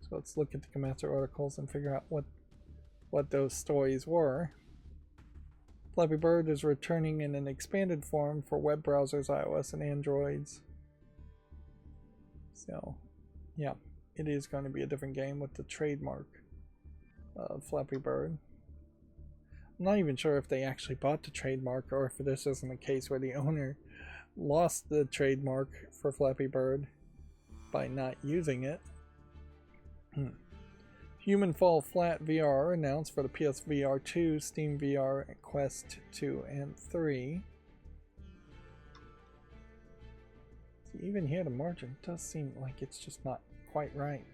So let's look at the Gametsu articles and figure out what those stories were. Flappy Bird is returning in an expanded form for web browsers, iOS, and Androids. So, yeah, it is going to be a different game with the trademark of Flappy Bird. I'm not even sure if they actually bought the trademark, or if this isn't a case where the owner lost the trademark for Flappy Bird by not using it. If Human Fall Flat VR announced for the PSVR 2, Steam VR, Quest 2 and 3. Even here the margin does seem like it's just not quite right.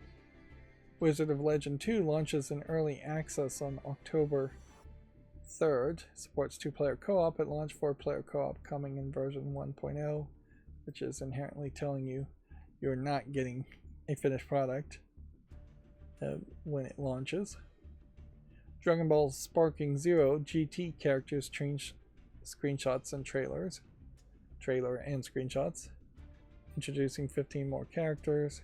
Wizard of Legend 2 launches in early access on October 3rd. Supports 2-player co-op at launch, 4-player co-op coming in version 1.0, which is inherently telling you you're not getting a finished product when it launches. Dragon Ball Sparking Zero GT characters change screenshots and trailer and screenshots, introducing 15 more characters.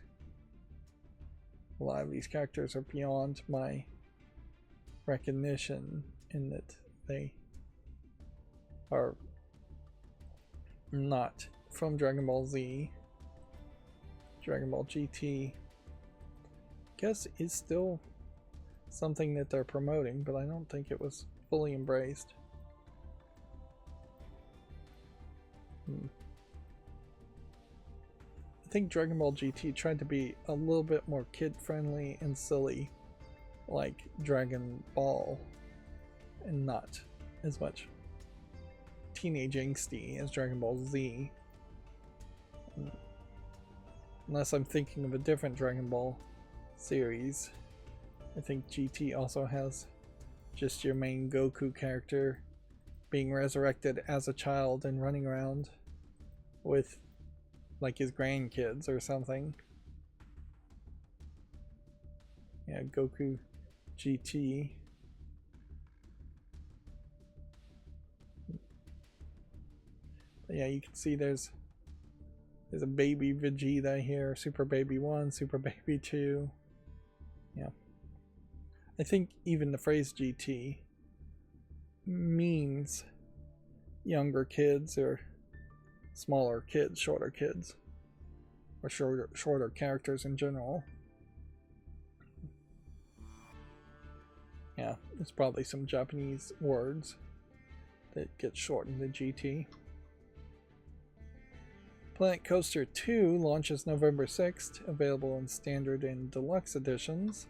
A lot of these characters are beyond my recognition in that they are not from Dragon Ball Z. Dragon Ball GT, guess, is still something that they're promoting, but I don't think it was fully embraced. I think Dragon Ball GT tried to be a little bit more kid-friendly and silly, like Dragon Ball, and not as much teenage angsty as Dragon Ball Z. Unless I'm thinking of a different Dragon Ball series. I think GT also has just your main Goku character being resurrected as a child and running around with like his grandkids or something. Yeah, Goku GT. But yeah, you can see there's a baby Vegeta here, Super Baby 1, Super Baby 2. Yeah. I think even the phrase GT means younger kids or smaller kids, shorter kids, or shorter characters in general. Yeah, there's probably some Japanese words that get shortened to GT. Planet Coaster 2 launches November 6th, available in standard and deluxe editions.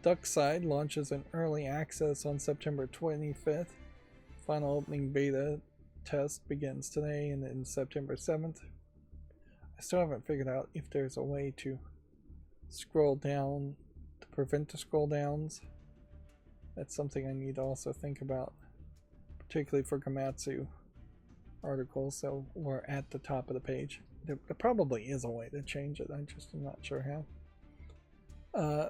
Duckside launches in early access on September 25th. Final opening beta test begins today and then September 7th. I still haven't figured out if there's a way to scroll down to prevent the scroll downs. That's something I need to also think about, particularly for Gamatsu articles, so we're at the top of the page. There probably is a way to change it, I just am not sure how.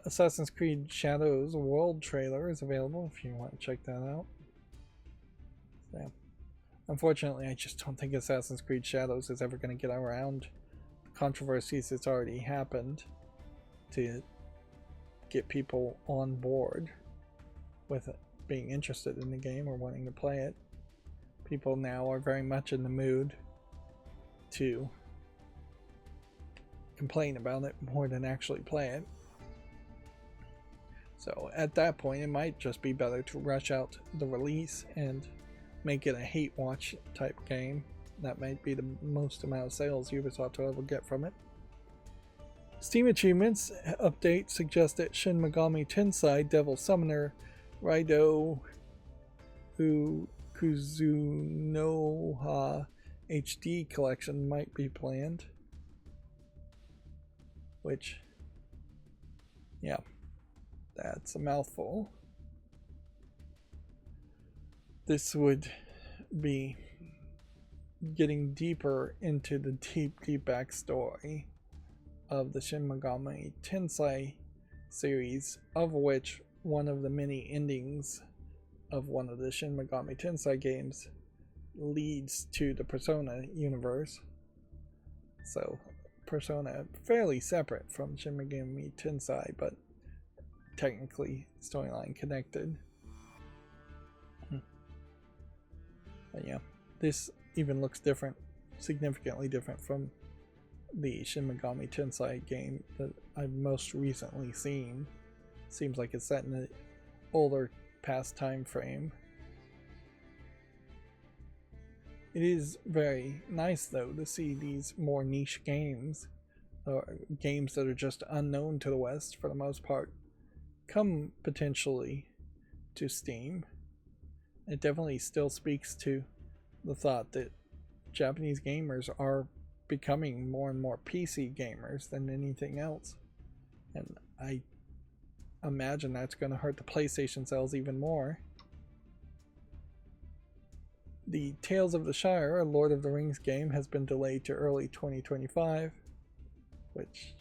Assassin's Creed Shadows World trailer is available if you want to check that out. So, unfortunately, I just don't think Assassin's Creed Shadows is ever going to get around the controversies that's already happened to get people on board with it, being interested in the game or wanting to play it. People now are very much in the mood to complain about it more than actually play it. So at that point, it might just be better to rush out the release and make it a hate watch type game. That might be the most amount of sales Ubisoft will ever get from it. Steam Achievements update suggests that Shin Megami Tensei Devil Summoner Rydo Kuzunoha HD collection might be planned. Which, yeah, that's a mouthful. This would be getting deeper into the deep backstory of the Shin Megami Tensei series, of which one of the many endings of one of the Shin Megami Tensei games leads to the Persona universe. So Persona fairly separate from Shin Megami Tensei, but technically storyline connected. But yeah, this even looks different, significantly different from the Shin Megami Tensei game that I've most recently seen. Seems like it's set in an older past time frame. It is very nice though to see these more niche games or games that are just unknown to the West for the most part, come potentially to Steam. It definitely still speaks to the thought that Japanese gamers are becoming more and more PC gamers than anything else. And I imagine that's going to hurt the PlayStation sales even more. The Tales of the Shire, a Lord of the Rings game, has been delayed to early 2025, which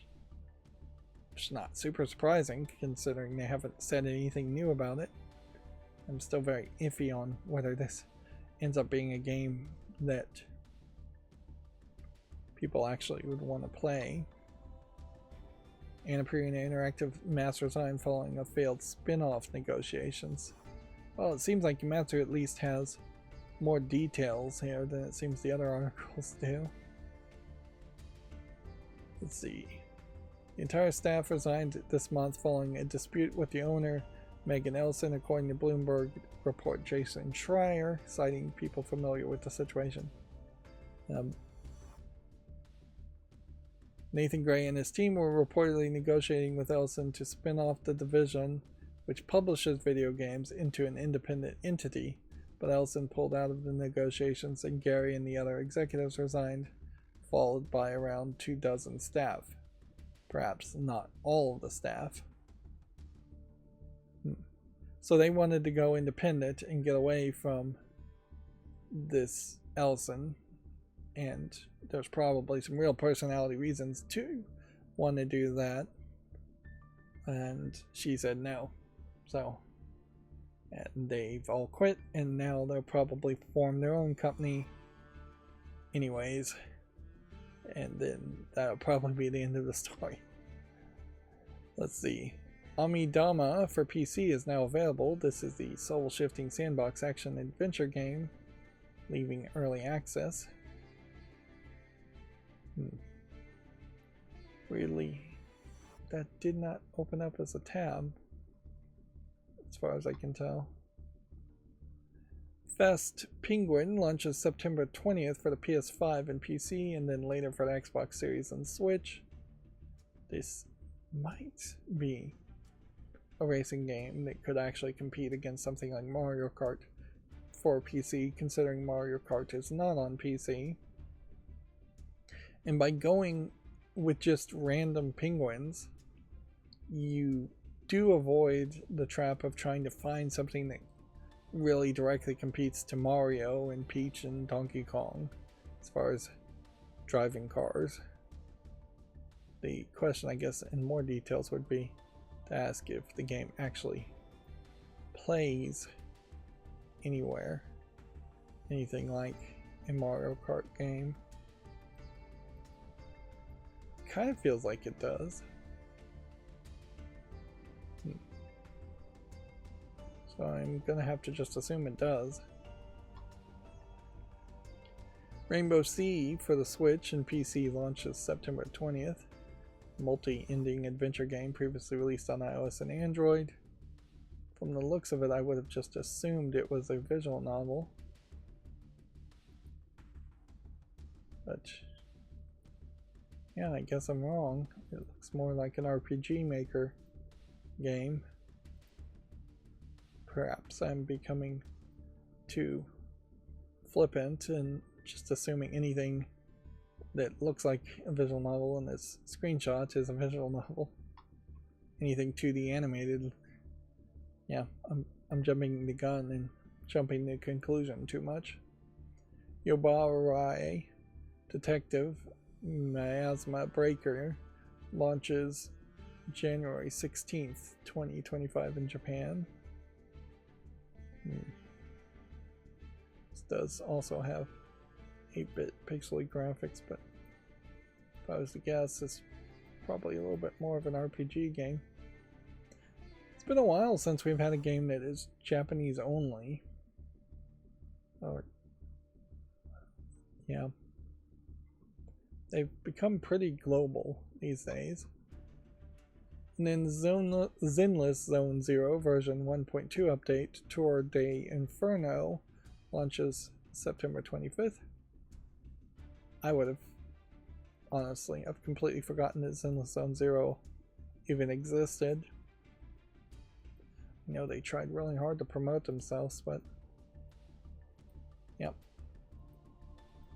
is not super surprising considering they haven't said anything new about it. I'm still very iffy on whether this ends up being a game that people actually would want to play. Annapurna Interactive mass resigned following a failed spin-off negotiations. Well, it seems like Yamatsu at least has more details here than it seems the other articles do. Let's see. The entire staff resigned this month following a dispute with the owner, Megan Ellison, according to Bloomberg report Jason Schreier, citing people familiar with the situation. Nathan Gray and his team were reportedly negotiating with Ellison to spin off the division, which publishes video games, into an independent entity, but Ellison pulled out of the negotiations and Gary and the other executives resigned, followed by around 24 staff. Perhaps not all of the staff. So they wanted to go independent and get away from this Ellison, and there's probably some real personality reasons to want to do that, and she said no. So, and they've all quit, and now they'll probably form their own company anyways, and then that'll probably be the end of the story. Let's see. Amidama for PC is now available. This is the soul-shifting sandbox action-adventure game, leaving early access. Weirdly, that did not open up as a tab, as far as I can tell. Fest Penguin launches September 20th for the PS5 and PC, and then later for the Xbox Series and Switch. This might be a racing game that could actually compete against something like Mario Kart for PC, considering Mario Kart is not on PC. And by going with just random penguins, you do avoid the trap of trying to find something that really directly competes to Mario and Peach and Donkey Kong as far as driving cars. The question, I guess, in more details would be to ask if the game actually plays anywhere, anything like a Mario Kart game. Kind of feels like it does. So I'm gonna have to just assume it does. Rainbow Sea for the Switch and PC launches September 20th. Multi-ending adventure game previously released on iOS and Android. From the looks of it, I would have just assumed it was a visual novel. But yeah, I guess I'm wrong. It looks more like an RPG Maker game. Perhaps I'm becoming too flippant and just assuming anything that looks like a visual novel in this screenshot is a visual novel. Anything 2D animated, yeah, I'm jumping the gun and jumping the conclusion too much. Yobarai Detective Miasma Breaker launches January 16th, 2025 in Japan. This does also have 8-bit pixely graphics, but if I was to guess, it's probably a little bit more of an RPG game. It's been a while since we've had a game that is Japanese only. Or, yeah. They've become pretty global these days. And then Zenless Zone Zero version 1.2 update Tour de Inferno launches September 25th. I would have honestly. I've completely forgotten that Zenless Zone Zero even existed. I know they tried really hard to promote themselves, but yeah.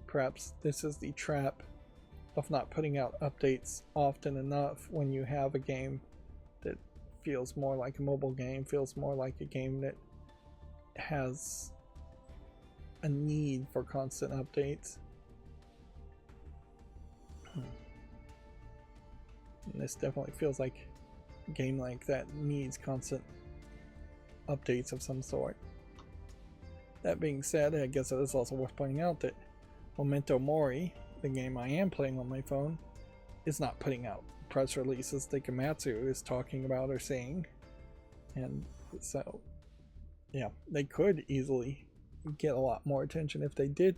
Perhaps this is the trap of not putting out updates often enough when you have a game that feels more like a mobile game, feels more like a game that has a need for constant updates. And this definitely feels like a game like that needs constant updates of some sort. That being said, I guess it is also worth pointing out that Memento Mori, the game I am playing on my phone, is not putting out press releases that Gamatsu is talking about or saying. And so, yeah, they could easily get a lot more attention if they did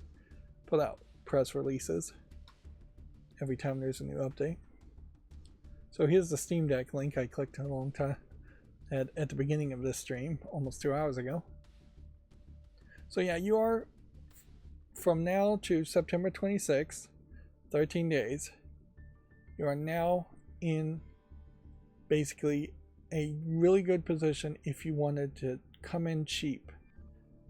put out press releases every time there's a new update. So here's the Steam Deck link I clicked a long time at the beginning of this stream, almost 2 hours ago. So yeah, you are, from now to September 26th, 13 days, you are now in basically a really good position if you wanted to come in cheap.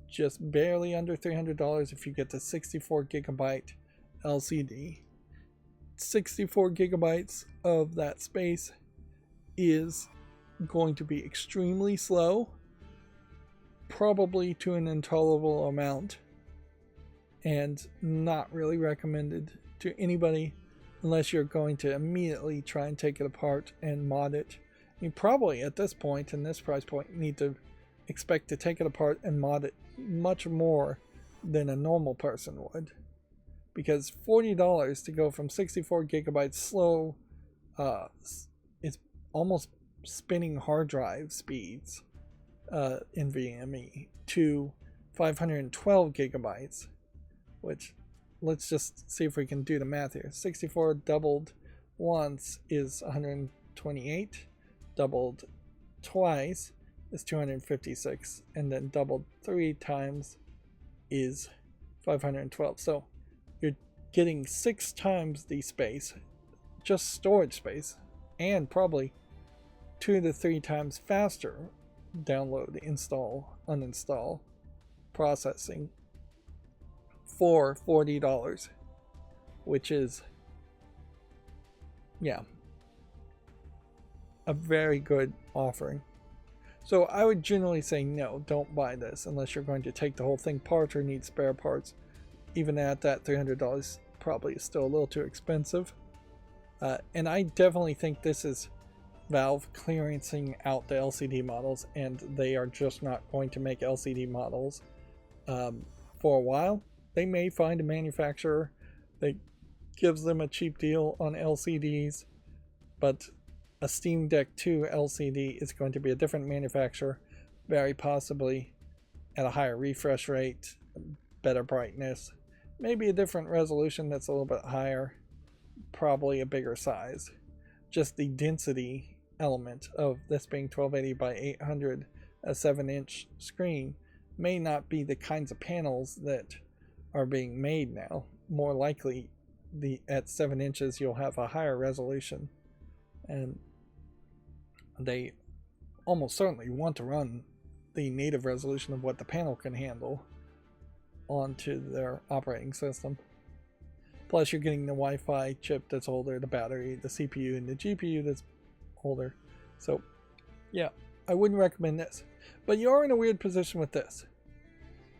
Just barely under $300 if you get the 64 gigabyte LCD. 64 gigabytes of that space is going to be extremely slow, probably to an intolerable amount, and not really recommended to anybody unless you're going to immediately try and take it apart and mod it. You probably at this point, in this price point, need to expect to take it apart and mod it much more than a normal person would, because $40 to go from 64 gigabytes slow is almost spinning hard drive speeds NVMe to 512 gigabytes, which, let's just see if we can do the math here. 64 doubled once is 128, doubled twice is 256, and then doubled 3 times is 512. So you're getting 6 times the space, just storage space, and probably 2 to 3 times faster download, install, uninstall processing for $40, which is, yeah, a very good offering. So I would generally say no, don't buy this unless you're going to take the whole thing apart or need spare parts. Even at that, $300 probably is still a little too expensive. And I definitely think this is Valve clearancing out the LCD models, and they are just not going to make LCD models for a while. They may find a manufacturer that gives them a cheap deal on LCDs, but a Steam Deck 2 LCD is going to be a different manufacturer, very possibly at a higher refresh rate, better brightness, maybe a different resolution that's a little bit higher, probably a bigger size. Just the density element of this being 1280 by 800, a 7-inch screen, may not be the kinds of panels that are being made now. More likely, at 7 inches, you'll have a higher resolution, and they almost certainly want to run the native resolution of what the panel can handle onto their operating system. Plus, you're getting the Wi-Fi chip that's older, the battery, the CPU, and the GPU that's older. So, yeah, I wouldn't recommend this. But you are in a weird position with this.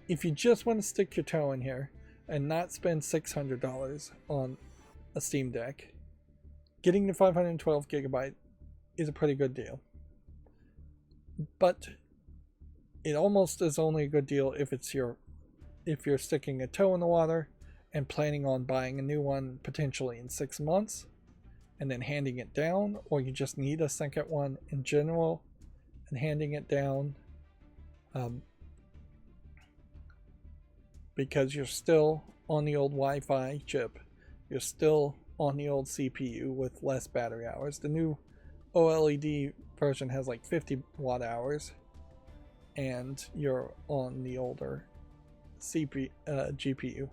If you just want to stick your toe in here and not spend $600 on a Steam Deck, getting the 512 gigabyte is a pretty good deal. But it almost is only a good deal if you're sticking a toe in the water and planning on buying a new one potentially in 6 months and then handing it down, or you just need a second one in general and handing it down because you're still on the old Wi-Fi chip, you're still on the old CPU with less battery hours. The new OLED version has like 50 watt hours, and you're on the older GPU.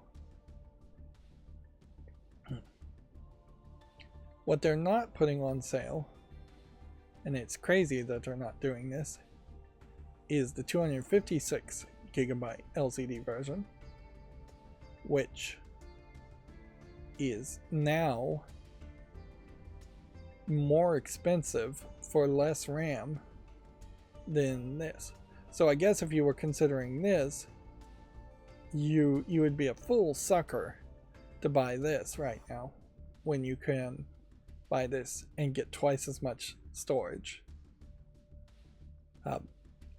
What they're not putting on sale, and it's crazy that they're not doing this, is the 256 gigabyte LCD version, which is now more expensive for less RAM than this. So I guess if you were considering this, you would be a full sucker to buy this right now, when you can buy this and get twice as much storage.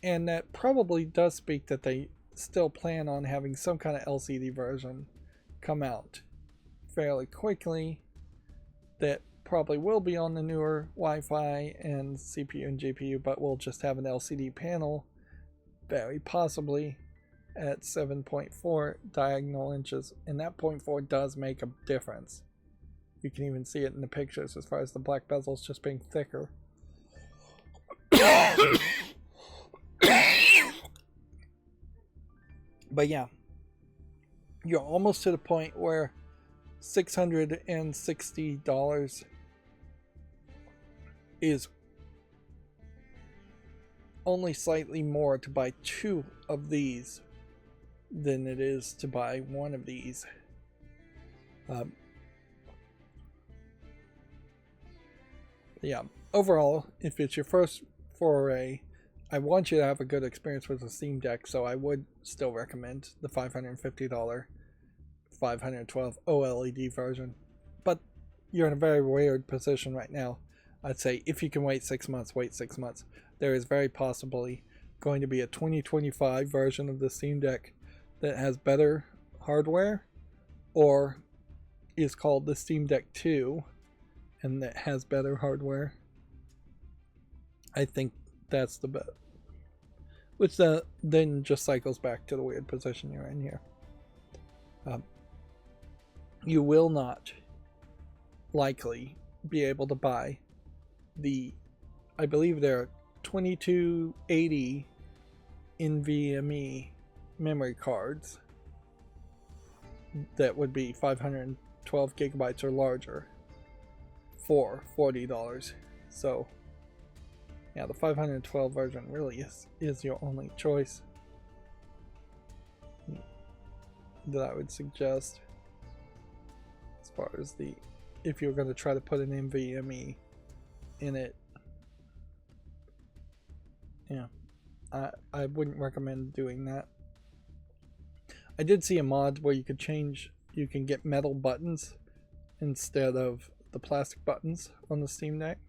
And that probably does speak that they still plan on having some kind of LCD version come out fairly quickly that probably will be on the newer Wi-Fi and CPU and GPU, but will just have an LCD panel, very possibly at 7.4 diagonal inches, and that 0.4 does make a difference. You can even see it in the pictures as far as the black bezels just being thicker. But yeah, you're almost to the point where $660 is only slightly more to buy 2 of these than it is to buy 1 of these. Yeah, overall, if it's your first foray, I want you to have a good experience with the Steam Deck, so I would still recommend the $550 512 OLED version. But you're in a very weird position right now. I'd say if you can wait 6 months, wait 6 months. There is very possibly going to be a 2025 version of the Steam Deck that has better hardware, or is called the Steam Deck 2 and that has better hardware. I think that's the bet. Which then just cycles back to the weird position you're in here. You will not likely be able to buy the, I believe they're 2280 NVMe memory cards that would be 512 gigabytes or larger for $40. So yeah, the 512 version really is your only choice that I would suggest, as far as if you're going to try to put an NVMe in it. Yeah, I wouldn't recommend doing that. I did see a mod where you can get metal buttons instead of the plastic buttons on the Steam Deck.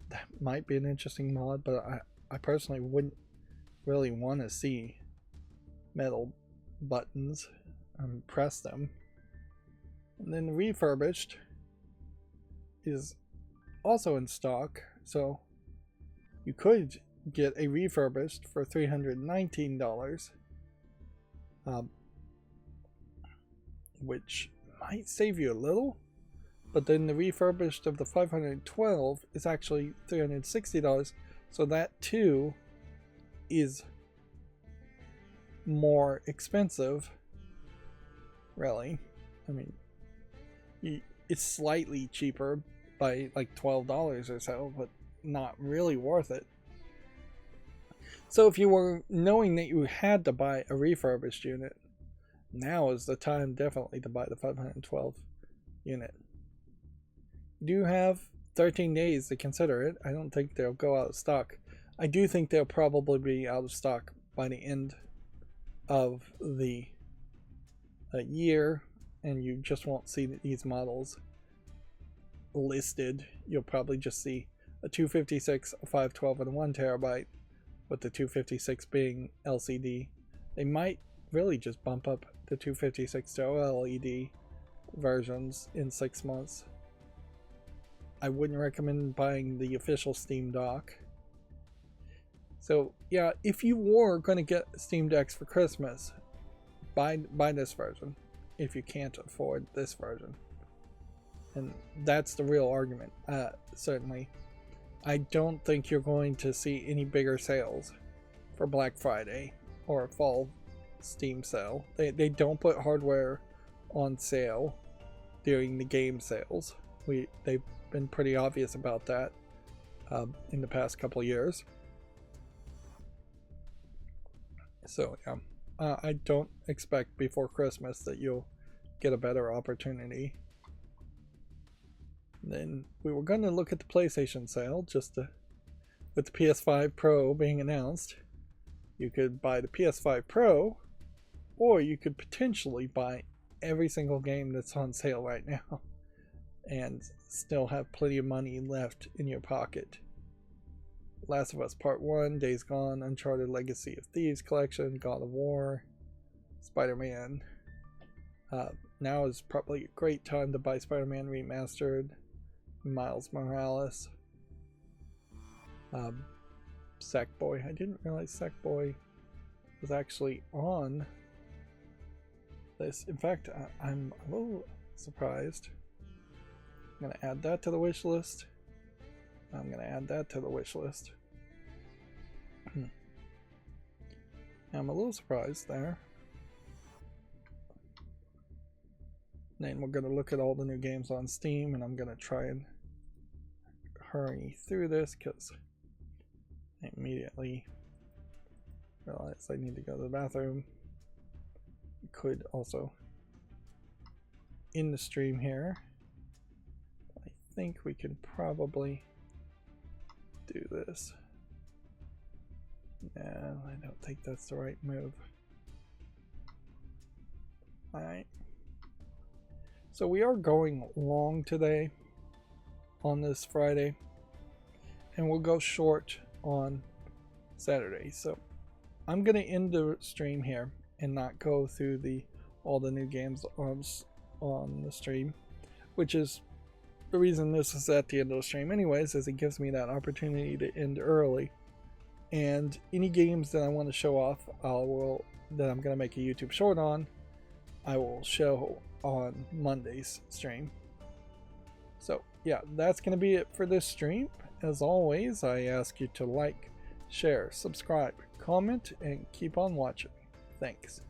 That might be an interesting mod, but I personally wouldn't really want to see metal buttons and press them. And then the refurbished is also in stock, so you could get a refurbished for $319, which might save you a little. But then the refurbished of the 512 is actually $360, so that too is more expensive, really. I mean, it's slightly cheaper by like $12 or so, but not really worth it. So if you were knowing that you had to buy a refurbished unit, now is the time definitely to buy the 512 unit. You do have 13 days to consider it. I don't think they'll go out of stock. I do think they'll probably be out of stock by the end of the year, and you just won't see these models listed. You'll probably just see a 256, a 512, and a 1 terabyte, with the 256 being LCD. They might really just bump up the 256 to OLED versions in 6 months. I wouldn't recommend buying the official Steam dock. So yeah, if you were going to get Steam Decks for Christmas, buy this version if you can't afford this version. And that's the real argument. Certainly, I don't think you're going to see any bigger sales for Black Friday or fall Steam sale. They don't put hardware on sale during the game sales. They've been pretty obvious about that in the past couple of years. So yeah, I don't expect before Christmas that you'll get a better opportunity. Then we were going to look at the PlayStation sale, with the PS5 Pro being announced. You could buy the PS5 Pro, or you could potentially buy every single game that's on sale right now and still have plenty of money left in your pocket. Last of Us Part 1, Days Gone, Uncharted Legacy of Thieves Collection, God of War, Spider-Man. Now is probably a great time to buy Spider-Man Remastered, Miles Morales, Sackboy. I didn't realize Sackboy was actually on this. In fact, I'm a little surprised. I'm going to add that to the wish list. I'm going to add that to the wish list. I'm a little surprised there. Then we're going to look at all the new games on Steam, and I'm going to try and hurry through this because I immediately realize I need to go to the bathroom. Could also in the stream here. I think we can probably do this. No, I don't think that's the right move. Alright. So we are going long today on this Friday, and we'll go short on Saturday. So I'm going to end the stream here and not go through all the new games on the stream, which is the reason this is at the end of the stream anyways, is it gives me that opportunity to end early. And any games that I want to show off, that I'm going to make a YouTube short on, I will show on Monday's stream. So yeah, that's going to be it for this stream. As always, I ask you to like, share, subscribe, comment, and keep on watching. Thanks.